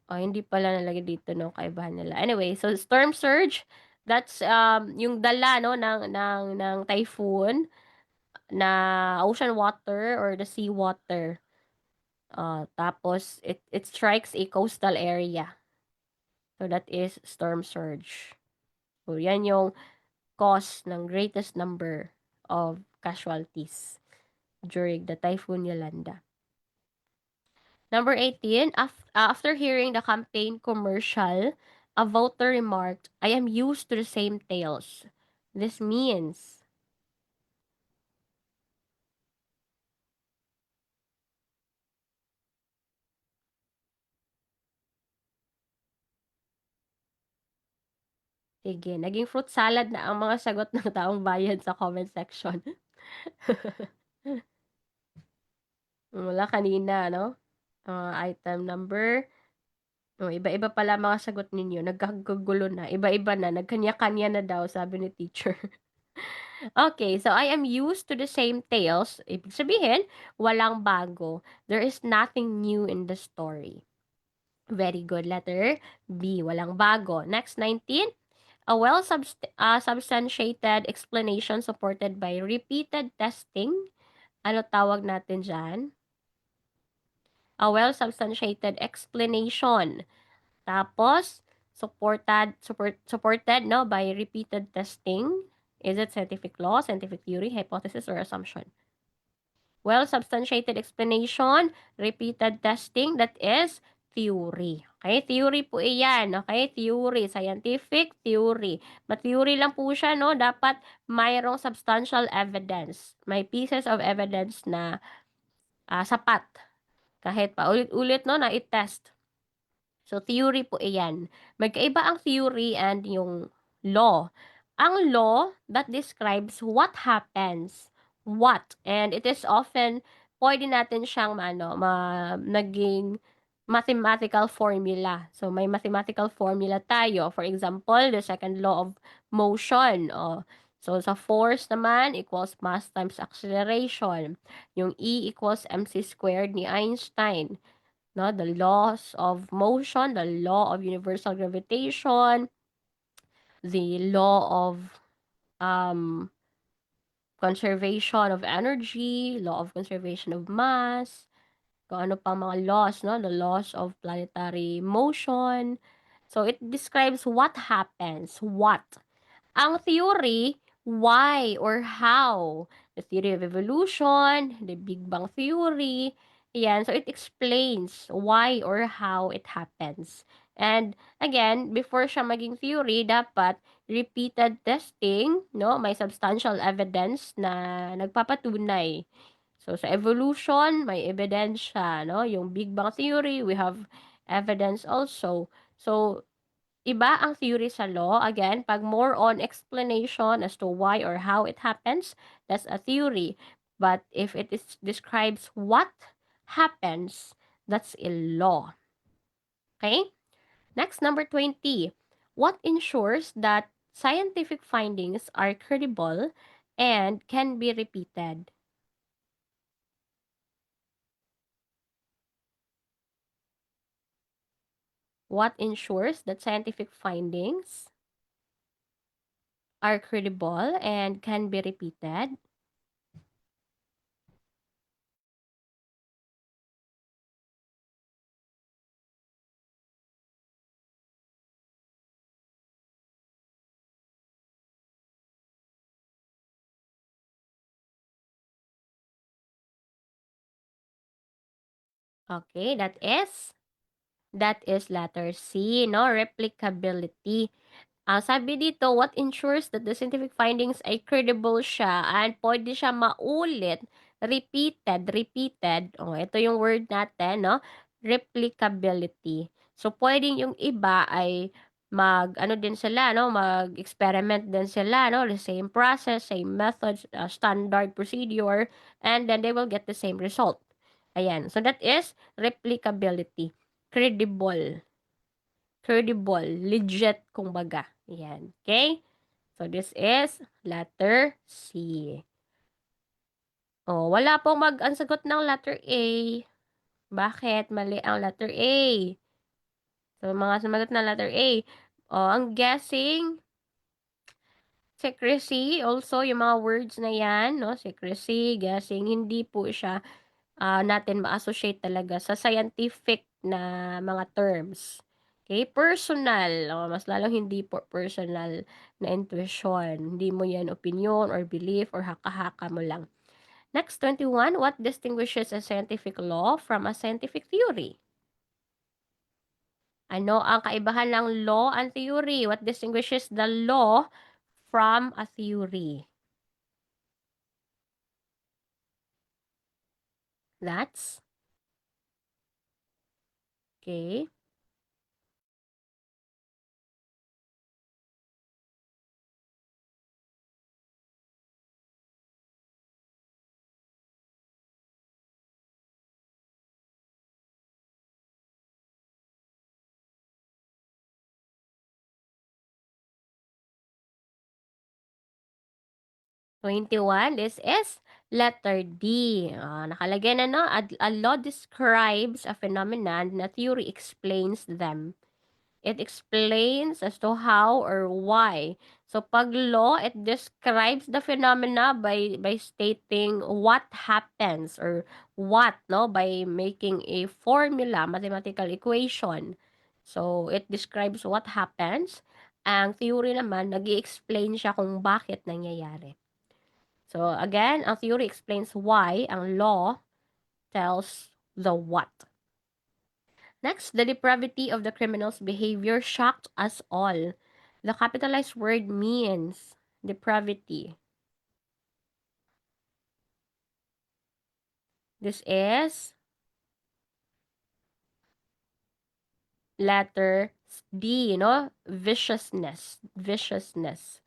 Oh, hindi pala nalagay dito no kaibahan nila. Anyway, so storm surge, that's yung dala no ng typhoon na ocean water or the sea water. Tapos it strikes a coastal area. So that is storm surge. So yan yung cause ng greatest number of casualties during the Typhoon Yolanda. Number 18, after hearing the campaign commercial, a voter remarked, "I am used to the same tales." This means, sige, naging fruit salad na ang mga sagot ng taong bayan sa comment section. Mula kanina, no? Item number. Iba-iba pala mga sagot ninyo. Nagkakagulo na. Iba-iba na. Nagkanya-kanya na daw, sabi ni teacher. Okay, so I am used to the same tales. Ibig sabihin, walang bago. There is nothing new in the story. Very good. Letter B, walang bago. Next, 19. A substantiated explanation supported by repeated testing. Ano tawag natin dyan? A well-substantiated explanation. Tapos, supported no, by repeated testing. Is it scientific law, scientific theory, hypothesis, or assumption? Well-substantiated explanation, repeated testing, that is theory. Okay, theory po iyan. Okay, theory, scientific theory. Ma-theory lang po siya, no? Dapat mayroong substantial evidence. May pieces of evidence na sapat. Kahit pa ulit-ulit, no, na i-test. So, theory po iyan. Magkaiba ang theory and yung law. Ang law, that describes what happens, what, and it is often, pwede natin siyang naging mathematical formula. So, may mathematical formula tayo. For example, the second law of motion. So, sa force naman, equals mass times acceleration. Yung E equals mc squared ni Einstein. No, the laws of motion, the law of universal gravitation, the law of um, conservation of energy, law of conservation of mass, kung ano pang mga laws, no? The laws of planetary motion. So, it describes what happens, what. Ang theory, why or how. The theory of evolution, the Big Bang theory, yan. So, it explains why or how it happens. And, again, before siya maging theory, dapat repeated testing, no? May substantial evidence na nagpapatunay. So, sa evolution, may ebidensya, no? Yung Big Bang theory, we have evidence also. So, iba ang theory sa law. Again, pag more on explanation as to why or how it happens, that's a theory. But if it describes what happens, that's a law. Okay? Next, number 20. What ensures that scientific findings are credible and can be repeated? What ensures that scientific findings are credible and can be repeated? Okay, that is letter C, no? Replicability. Sabi dito, what ensures that the scientific findings ay credible siya and pwede siya maulit, repeated. Ito yung word natin, no? Replicability. So, pwedeng yung iba ay ano din sila, no? Mag-experiment din sila, no? The same process, same methods, standard procedure, and then they will get the same result. Ayan. So, that is replicability. Credible. Credible, legit kumbaga. Ayan, okay? So, this is letter C. Wala pong ang sagot ng letter A. Bakit? Mali ang letter A. So, mga sumagot ng letter A. Ang guessing, secrecy, also, yung mga words na yan, no? Secrecy, guessing, hindi po siya natin ma-associate talaga sa scientific na mga terms. Okay, personal, mas lalong hindi po personal na intuition. Hindi mo yan opinion or belief or haka-haka mo lang. Next, 21, what distinguishes a scientific law from a scientific theory? Ano ang kaibahan ng law and theory? What distinguishes the law from a theory? That's okay. 21, this is letter D. Nakalagay na, no? A law describes a phenomenon, na theory explains them. It explains as to how or why. So pag law, it describes the phenomena by stating what happens or what, no, by making a formula, mathematical equation. So it describes what happens. Ang theory naman, nag-i-explain siya kung bakit nangyayari. So again, ang theory explains why, ang law tells the what. Next, the depravity of the criminal's behavior shocked us all. The capitalized word means depravity. This is letter D, viciousness, viciousness.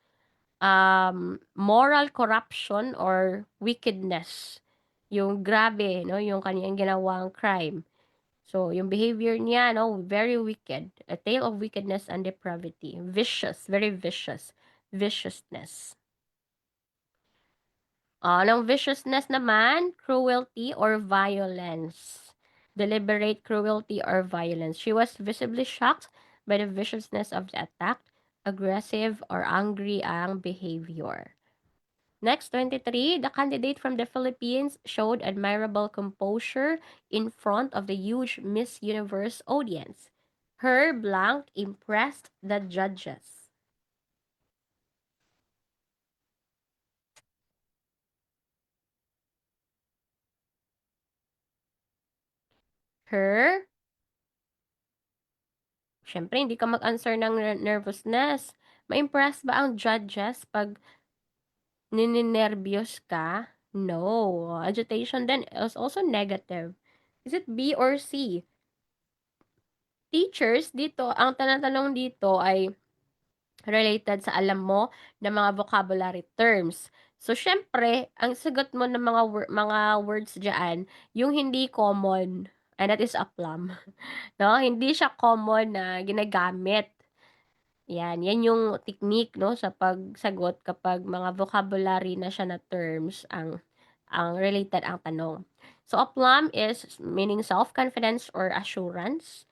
Moral corruption or wickedness. Yung grabe, yung kaniyang ginawang crime. So, yung behavior niya, very wicked. A tale of wickedness and depravity. Vicious, very vicious. Viciousness. Ng viciousness naman, cruelty or violence. Deliberate cruelty or violence. She was visibly shocked by the viciousness of the attack. Aggressive or angry ang behavior. Next, 23, the candidate from the Philippines showed admirable composure in front of the huge Miss Universe audience. Her blank impressed the judges. Her, syempre, hindi ka mag-answer ng nervousness. Ma-impress ba ang judges pag nininervyos ka? No. Agitation then is also negative. Is it B or C? Teachers, dito, ang tanatanong dito ay related sa alam mo ng mga vocabulary terms. So, syempre, ang sagot mo ng mga words diyan, yung hindi common, and that is a plum. No? Hindi siya common na ginagamit. Yan yung technique, no, sa pagsagot kapag mga vocabulary na siya na terms ang related ang tanong. So, a plum is meaning self-confidence or assurance,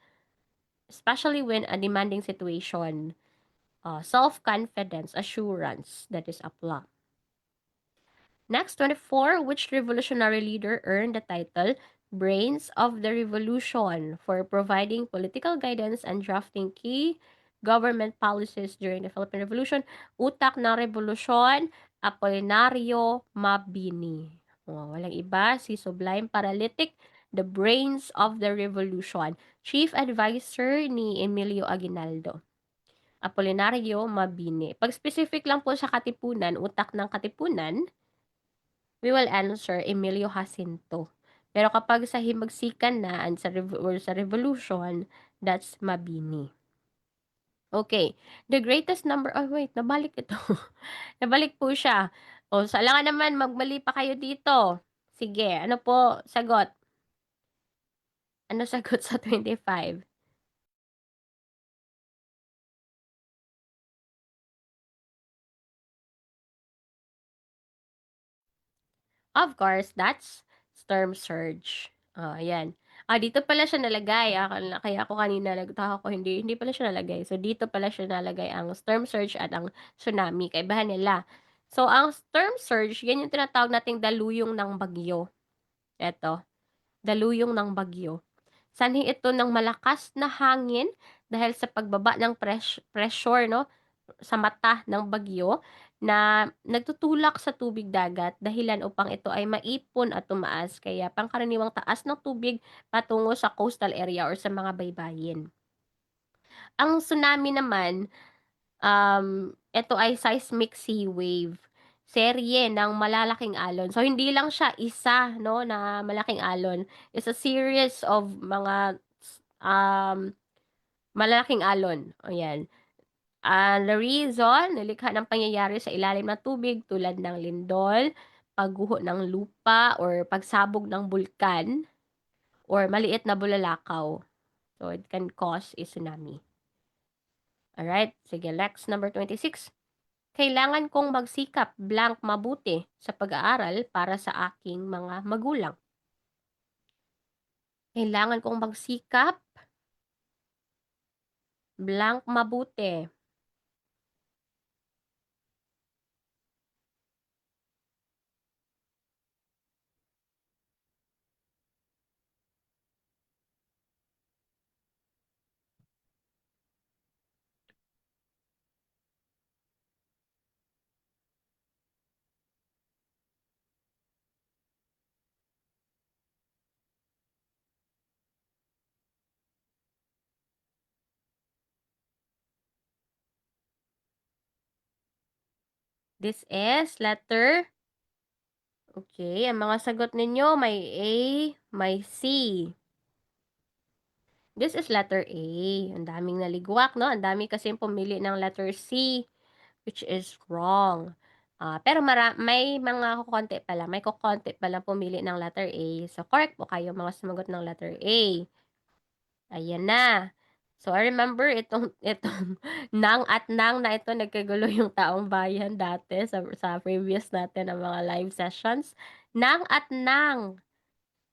especially when a demanding situation. Self-confidence, assurance, that is a plum. Next, 24, which revolutionary leader earned the title Brains of the Revolution for providing political guidance and drafting key government policies during the Philippine Revolution? Utak ng Revolusyon, Apolinario Mabini. Walang iba, si Sublime Paralytic, the brains of the revolution. Chief advisor ni Emilio Aguinaldo. Apolinario Mabini. Pag specific lang po sa Katipunan, utak ng Katipunan, we will answer Emilio Jacinto. Pero kapag sa himagsikan na or sa revolution, that's Mabini. Okay. The greatest number, oh wait, nabalik ito. Nabalik po siya. O, so alangan naman, magmali pa kayo dito. Sige, ano po sagot? Ano sagot sa 25? Of course, that's storm surge. Ayan. Dito pala siya nalagay. Kaya ako kanina nagtaka ko, hindi pala siya nalagay. So, dito pala siya nalagay ang storm surge at ang tsunami. Kaibahan nila. So, ang storm surge, yan yung tinatawag nating daluyong ng bagyo. Eto, daluyong ng bagyo. Sanhi ito ng malakas na hangin dahil sa pagbaba ng pressure, no, sa mata ng bagyo na nagtutulak sa tubig dagat dahilan upang ito ay maipon at tumaas kaya pangkaraniwang taas ng tubig patungo sa coastal area or sa mga baybayin. Ang tsunami naman, ito ay seismic sea wave, serye ng malalaking alon. So hindi lang siya isa, no, na malaking alon. It's a series of mga um, malalaking alon. Ayan. The reason, nilikha ng pangyayari sa ilalim ng tubig tulad ng lindol, pagguho ng lupa, or pagsabog ng bulkan, or maliit na bulalakaw. So, it can cause a tsunami. Alright, sige, next, number 26. Kailangan kong magsikap blank mabuti sa pag-aaral para sa aking mga magulang. Kailangan kong magsikap blank mabuti. This is letter okay, ang mga sagot ninyo may A, may C. This is letter A. Ang daming naligwak, no? Ang dami kasing pumili ng letter C, which is wrong. Pero may mga kokonti pa lang, may kokonti pa lang pumili ng letter A. So, correct po kayo mga sumagot ng letter A. Ayan na. So, I remember itong nang at nang na ito nagkagulo yung taong bayan dati sa previous natin na mga live sessions. Nang at nang.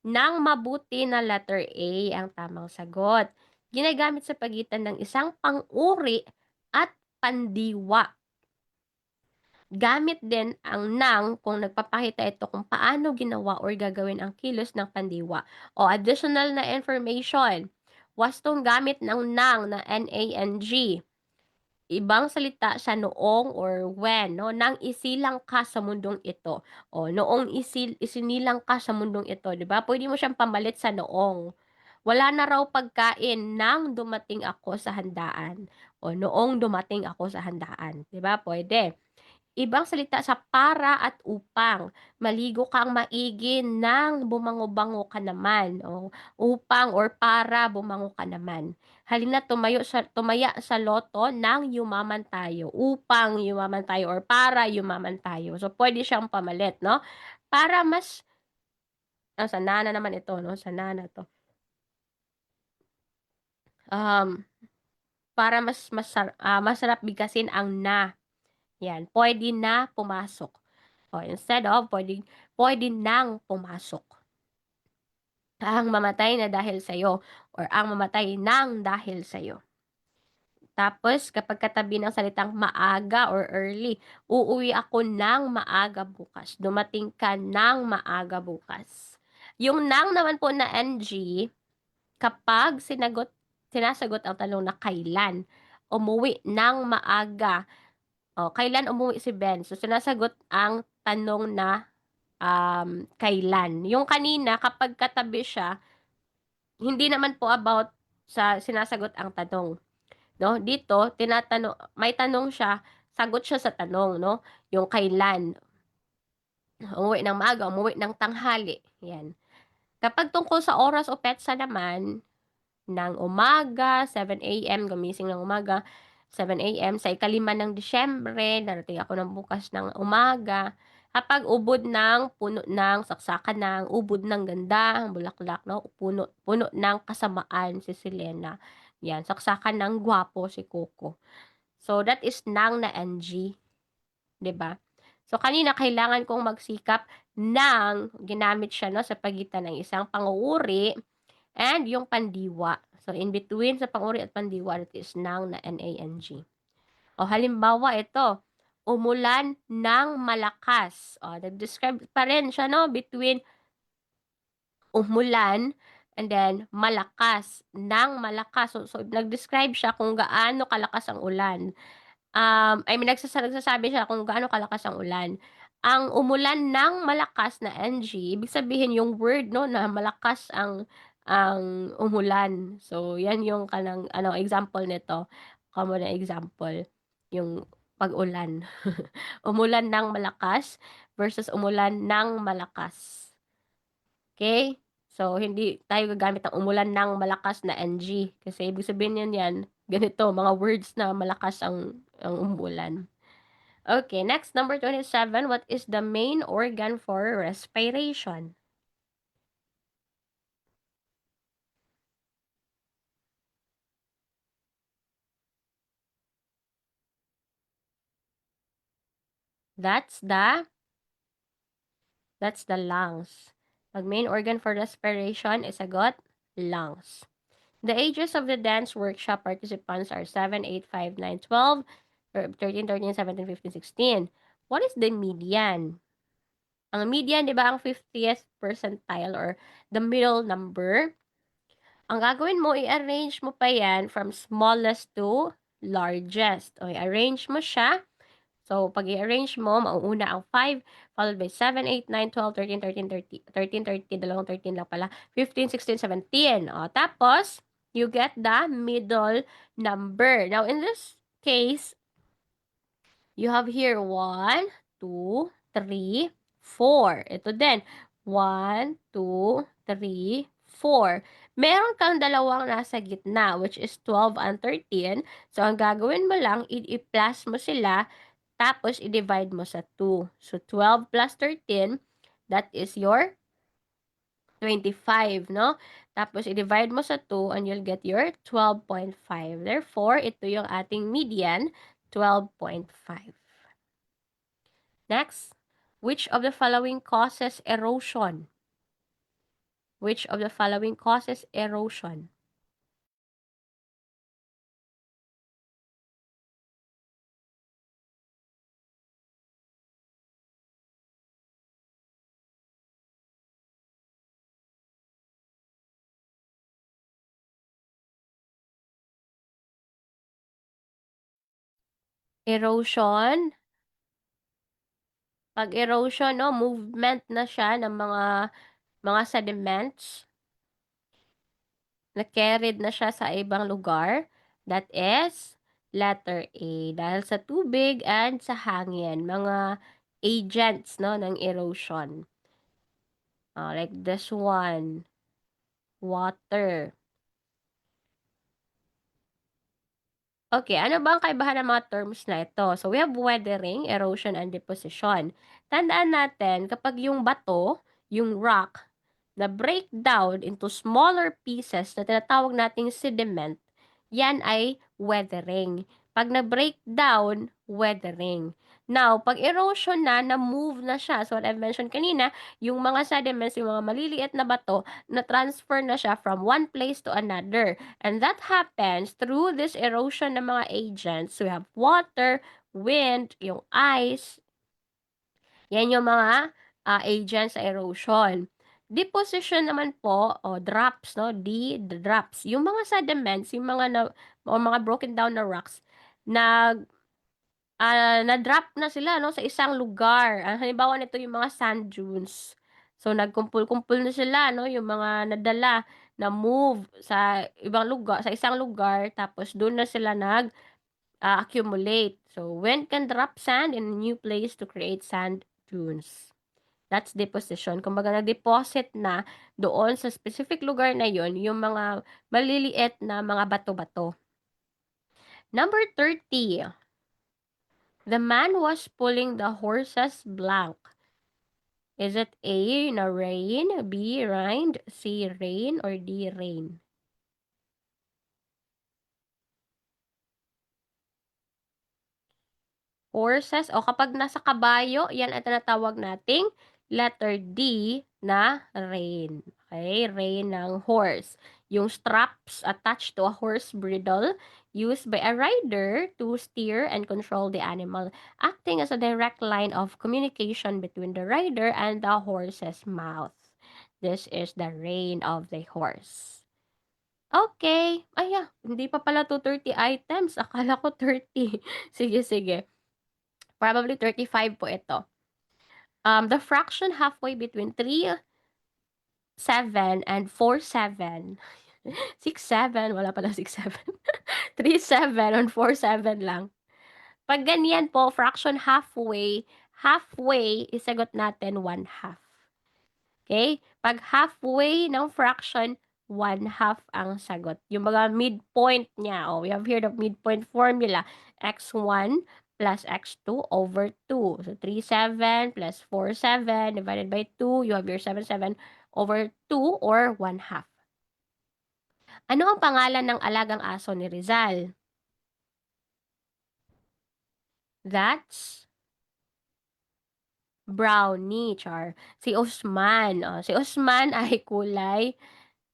Nang mabuti na letter A ang tamang sagot. Ginagamit sa pagitan ng isang pang-uri at pandiwa. Gamit din ang nang kung nagpapakita ito kung paano ginawa or gagawin ang kilos ng pandiwa. O additional na information, wastong gamit ng nang na N-A-N-G. Ibang salita sa noong or when, no? Nang isilang ka sa mundong ito. O noong isinilang ka sa mundong ito, 'di ba? Pwede mo siyang pamalit sa noong. Wala na raw pagkain nang dumating ako sa handaan. O noong dumating ako sa handaan, 'di ba? Pwede. Ibang salita sa para at upang. Maligo kang maigi nang bumango-bango ka naman, o upang or para bumango ka naman. Halina tumaya sa loto nang yumaman tayo, upang yumaman tayo or para yumaman tayo. So, puwede siyang pamalit 'no, para mas sa na naman ito 'no, sa na 'to. Um, para masarap bigkasin ang na, 'yan. Puwede na pumasok. O instead of puwede nang pumasok. Ang mamatay na dahil sa'yo or ang mamatay ng dahil sa'yo. Tapos kapag katabi ng salitang maaga or early, uuwi ako ng maaga bukas. Dumating ka ng maaga bukas. Yung nang naman po na NG, kapag sinasagot ang tanong na kailan, umuwi ng maaga. O, kailan umuwi si Ben? So, sinasagot ang tanong na kailan. Yung kanina kapag katabi siya, hindi naman po about sa sinasagot ang tanong, 'no? Dito may tanong siya, sagot siya sa tanong, 'no? Yung kailan, umuwi ng maaga, umuwi ng tanghali, 'yan. Kapag tungkol sa oras o petsa naman, ng umaga, 7 AM, gumising ng umaga, 7 AM sa ikalima ng Disyembre, darating ako ng bukas ng umaga. Kapag ubod ng puno ng saksakan ng ubod ng ganda, ang bulaklak 'no, puno puno ng kasamaan si Selena, 'yan, saksakan ng gwapo si Coco. So, that is nang na NG, 'di ba? So, kanina kailangan kong magsikap ng ginamit siya 'no, sa pagitan ng isang pang-uuri and yung pandiwa. So, in between sa pang-uri at pandiwa, that is noun na N-A-N-G. O halimbawa ito, umulan ng malakas. O, nag-describe pa rin siya 'no, between umulan and then malakas, ng malakas. So nag-describe siya kung gaano kalakas ang ulan. I mean nagsasabi siya kung gaano kalakas ang ulan. Ang umulan ng malakas na NG, ibig sabihin yung word 'no, na malakas ang umulan. So, 'yan yung kanang ano, example nito, common na example, yung pag-ulan. Umulan ng malakas versus umulan ng malakas. Okay. So, hindi tayo gagamit ng umulan ng malakas na NG kasi ibig sabihin yan ganito, mga words na malakas ang umulan. Okay, next, number 27, what is the main organ for respiration? That's the lungs. Pag main organ for respiration is sagot, lungs. The ages of the dance workshop participants are 7, 8, 5, 9, 12, or 13, 14, 17, 15, 16. What is the median? Ang median, di ba, ang 50th percentile or the middle number. Ang gagawin mo, i-arrange mo pa yan from smallest to largest. O, i-arrange mo siya. So, pag i-arrange mo, mauuna ang 5, followed by 7, 8, 9, 12, 13, 13, 30, 13, 30, dalawang 13 lang pala, 15, 16, 17. O, tapos, you get the middle number. Now, in this case, you have here 1, 2, 3, 4. Ito din, 1, 2, 3, 4. Meron kang dalawang nasa gitna, which is 12 and 13. So, ang gagawin mo lang, i-plus mo sila, tapos i-divide mo sa 2. So, 12 plus 13, that is your 25, no? Tapos, i-divide mo sa 2 and you'll get your 12.5. Therefore, ito yung ating median, 12.5. Next, which of the following causes erosion? Which of the following causes erosion? Erosion. Pag erosion, no, movement na siya ng mga sediments na carried na siya sa ibang lugar. That is letter A. Dahil sa tubig and sa hangin, mga agents, no, ng erosion. Like this one, water. Okay, ano ba ang kaibahan ng mga terms na ito? So, we have weathering, erosion, and deposition. Tandaan natin, kapag yung bato, yung rock, na break down into smaller pieces na tinatawag nating sediment, yan ay weathering. Pag na-break down, weathering. Now, pag erosion na-move na siya. So, what I've mentioned kanina, yung mga sediments, yung mga maliliit na bato, na-transfer na siya from one place to another. And that happens through this erosion ng mga agents. So, we have water, wind, yung ice. Yan yung mga agents sa erosion. Deposition naman po, o drops, no? The drops. Yung mga sediments, yung o mga broken down na rocks, na-drop na sila, no, sa isang lugar. Ang halimbawa nito yung mga sand dunes. So, nagkumpul-kumpul na sila, no, yung mga nadala na move sa ibang lugar, sa isang lugar, tapos doon na sila accumulate. So, wind can drop sand in a new place to create sand dunes. That's deposition. Kumbaga, nag-deposit na doon sa specific lugar na yon yung mga maliliit na mga bato-bato. Number 30. The man was pulling the horses blank. Is it A, na rain, B, rind, C, rain, or D, rain? Horses, o kapag nasa kabayo, yan ay tinatawag nating letter D na rain. Okay, rain ng horse. Yung straps attached to a horse bridle used by a rider to steer and control the animal, acting as a direct line of communication between the rider and the horse's mouth. This is the rein of the horse. Okay. Ay, hindi pa pala 230 items. Akala ko 30. Sige, sige. Probably 35 po ito. The fraction halfway between 3, 7, and 4, 7. 6, 7. Wala pala 6, 7. 3, 7 and 4, 7 lang. Pag ganyan po, fraction halfway, isagot natin 1/2. Okay? Pag halfway ng fraction, 1/2 ang sagot. Yung mga midpoint niya. We have here the midpoint formula. X1 plus X2 over 2. So, 3, 7 plus 4, 7 divided by 2. You have your 7, 7 over 2 or 1/2. Ano ang pangalan ng alagang aso ni Rizal? That's brownie, char. Si Usman, si Usman ay kulay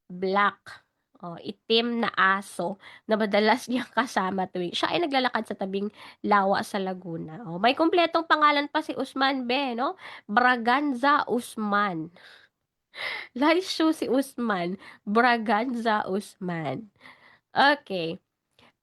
black. Itim na aso na madalas niyang kasama tuwing siya ay naglalakad sa tabing lawa sa Laguna. May kumpletong pangalan pa si Usman be, no? Braganza Usman. Laisyo si Usman. Braganza Usman. Okay.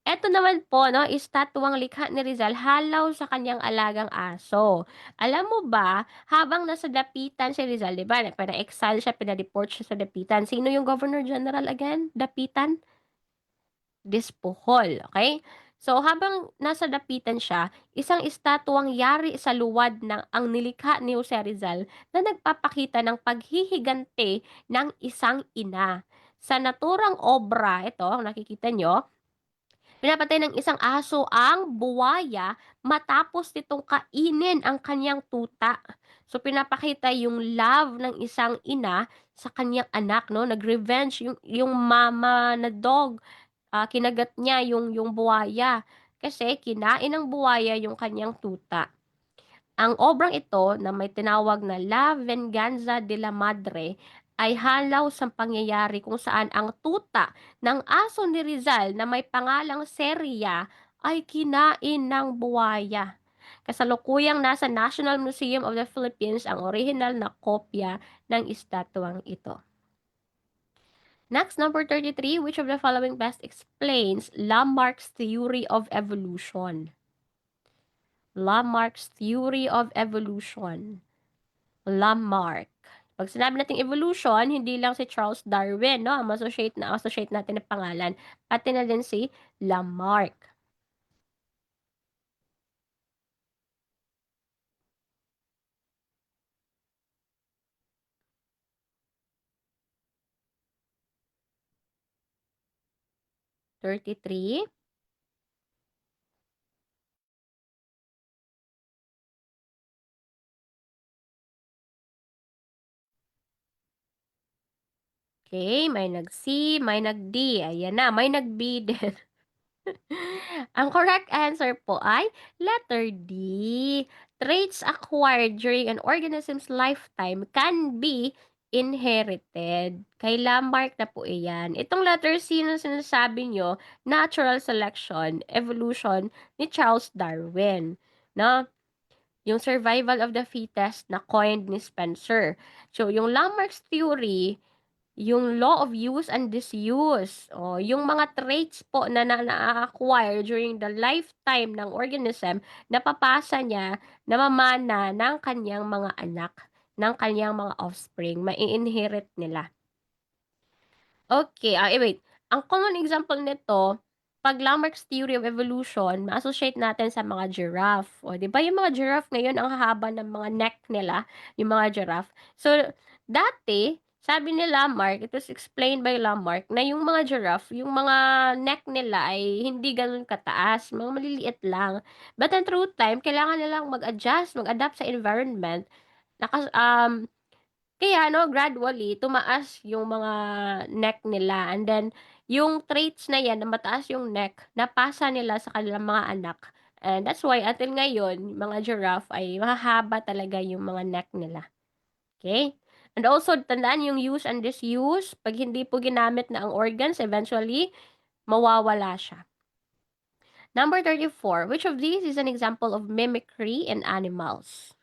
Eto naman po 'no, estatwang likha ni Rizal halaw sa kanyang alagang aso. Alam mo ba, habang nasa dapitan si Rizal 'di ba, pina-exile siya, pina-deport siya sa dapitan. Sino yung Governor General again? Dapitan? Despohol, okay? So, habang nasa dapitan siya, isang estatwang yari sa luwad ng ang nilikha ni Jose Rizal na nagpapakita ng paghihigante ng isang ina. Sa naturang obra, ito, nakikita nyo, pinapatay ng isang aso ang buwaya matapos nitong kainin ang kanyang tuta. So pinapakita yung love ng isang ina sa kanyang anak, no? Nag-revenge yung mama na dog, kinagat niya yung buwaya kasi kinain ng buwaya yung kanyang tuta. Ang obrang ito na may tinawag na La Venganza de la Madre ay halaw sa pangyayari kung saan ang tuta ng aso ni Rizal na may pangalang Seria ay kinain ng buwaya. Kasalukuyang nasa National Museum of the Philippines ang orihinal na kopya ng estatwang ito. Next, number 33, which of the following best explains Lamarck's theory of evolution? Lamarck's theory of evolution. Lamarck. Pag sinabi nating evolution, hindi lang si Charles Darwin, no, ang associate natin na pangalan, pati na din si Lamarck. Thirty-three. Okay, may nag-C, may nag-D. Ayan na, may nag-B din. Ang correct answer po ay letter D. Traits acquired during an organism's lifetime can be inherited. Kay Lamarck na po iyan. Itong letter C na sinasabi nyo, natural selection, evolution ni Charles Darwin. No? Yung survival of the fittest na coined ni Spencer. So, yung Lamarck's theory, yung law of use and disuse, yung mga traits po na na-acquire during the lifetime ng organism, napapasa niya, namamana ng kanyang mga anak, ng kanyang mga offspring, mai-inherit nila. Okay, wait. Ang common example nito, pag Lamarck's theory of evolution, ma-associate natin sa mga giraffe. O, di ba yung mga giraffe ngayon, ang hahaba ng mga neck nila, yung mga giraffe. So, dati, sabi ni Lamarck, it was explained by Lamarck, na yung mga giraffe, yung mga neck nila ay hindi ganun kataas, mga maliliit lang. But in through time, kailangan nilang mag-adjust, mag-adapt sa environment. Nakas, kaya gradually tumaas yung mga neck nila and then yung traits na yan na mataas yung neck, napasa nila sa kanilang mga anak. And that's why until ngayon, mga giraffe ay mahahaba talaga yung mga neck nila. Okay? And also, tandaan yung use and disuse. Pag hindi po ginamit na ang organs, eventually, mawawala siya. Number 34. Which of these is an example of mimicry in animals?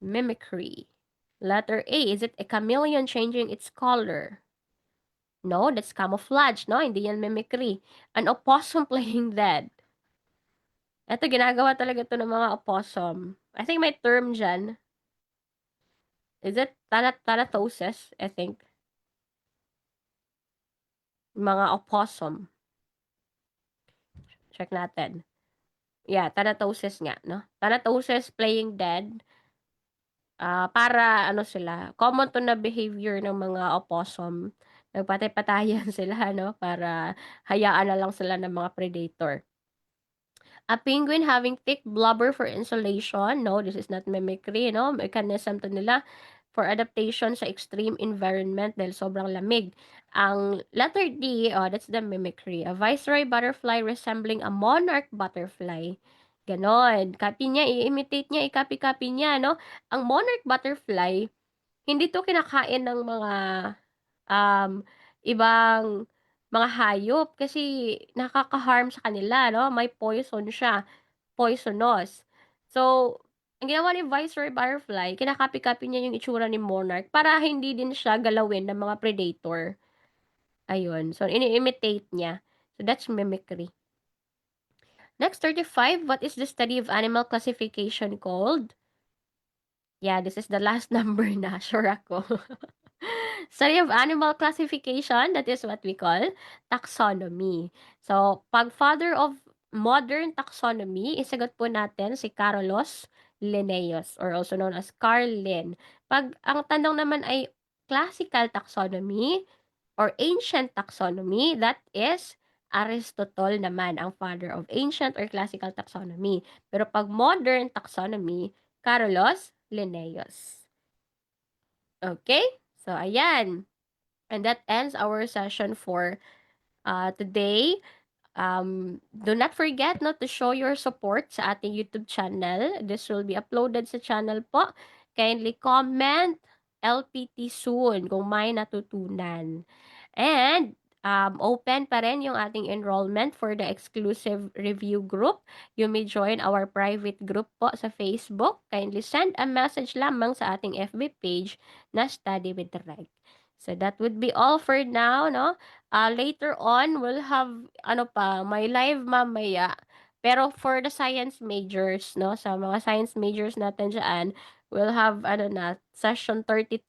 Mimicry. Letter A, is it a chameleon changing its color? No, that's camouflage, no? Hindi yan mimicry. An opossum playing dead. Ito, ginagawa talaga to ng mga opossum. I think may term dyan. Is it thanatosis, I think? Mga opossum. Check natin. Yeah, thanatosis nga, no? Thanatosis playing dead. Para ano sila, common to na behavior ng mga opossum. Nagpatay-patayan sila, no? Para hayaan na lang sila ng mga predator. A penguin having thick blubber for insulation. No, this is not mimicry, no? Mechanism to nila for adaptation sa extreme environment dahil sobrang lamig. Ang letter D, that's the mimicry. A viceroy butterfly resembling a monarch butterfly. gano'n. Copy niya, i-imitate niya, i-copy-copy niya 'no. Ang monarch butterfly, hindi 'to kinakain ng mga, um, ibang mga hayop kasi nakaka-harm sa kanila 'no, may poison siya, poisonous. So, ang ginawa ni viceroy butterfly, kina-copy-copy niya yung itsura ni monarch para hindi din siya galawin ng mga predator, ayun. So, ini-imitate niya. So, that's mimicry. Next, 35, what is the study of animal classification called? Yeah, this is the last number na, sure ako. Study of animal classification, that is what we call taxonomy. So, pag father of modern taxonomy, isagot po natin si Carolus Linnaeus or also known as Carl Lin. Pag ang tanong naman ay classical taxonomy or ancient taxonomy, that is Aristotle naman ang father of ancient or classical taxonomy. Pero pag modern taxonomy, Carolus Linnaeus. Okay? So, ayan. And that ends our session for today. Do not forget not to show your support sa ating YouTube channel. This will be uploaded sa channel po. Kindly comment LPT soon kung may natutunan. And open pa rin yung ating enrollment for the exclusive review group. You may join our private group po sa Facebook. Kindly send a message lamang sa ating FB page na Study with Reg. So that would be all for now, no? Later on, we'll have, ano pa, may live mamaya. Pero for the science majors, no? Sa mga science majors natin dyan, we'll have, ano na, session 32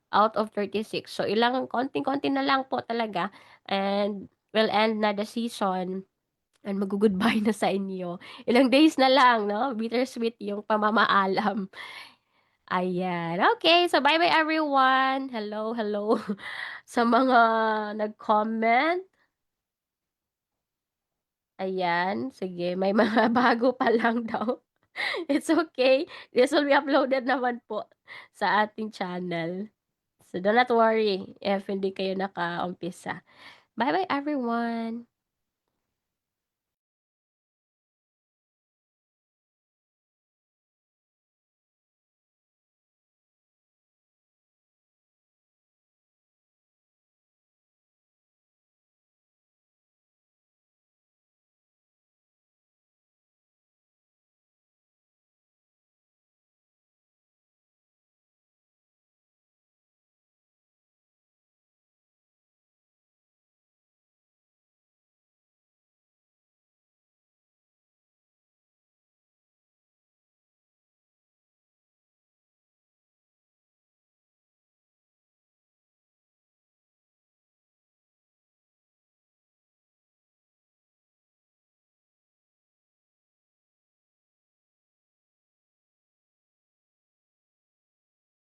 out of 36. So, ilang konting-konti na lang po talaga. And we'll end na the season. And mag-goodbye na sa inyo. Ilang days na lang, no? Bittersweet yung pamamaalam. Ayan. Okay, so bye-bye everyone. Hello, hello sa mga nag-comment. Ayan, sige, may mga bago pa lang daw. It's okay. This will be uploaded naman po sa ating channel. So do not worry if hindi kayo naka-umpisa. Bye-bye everyone.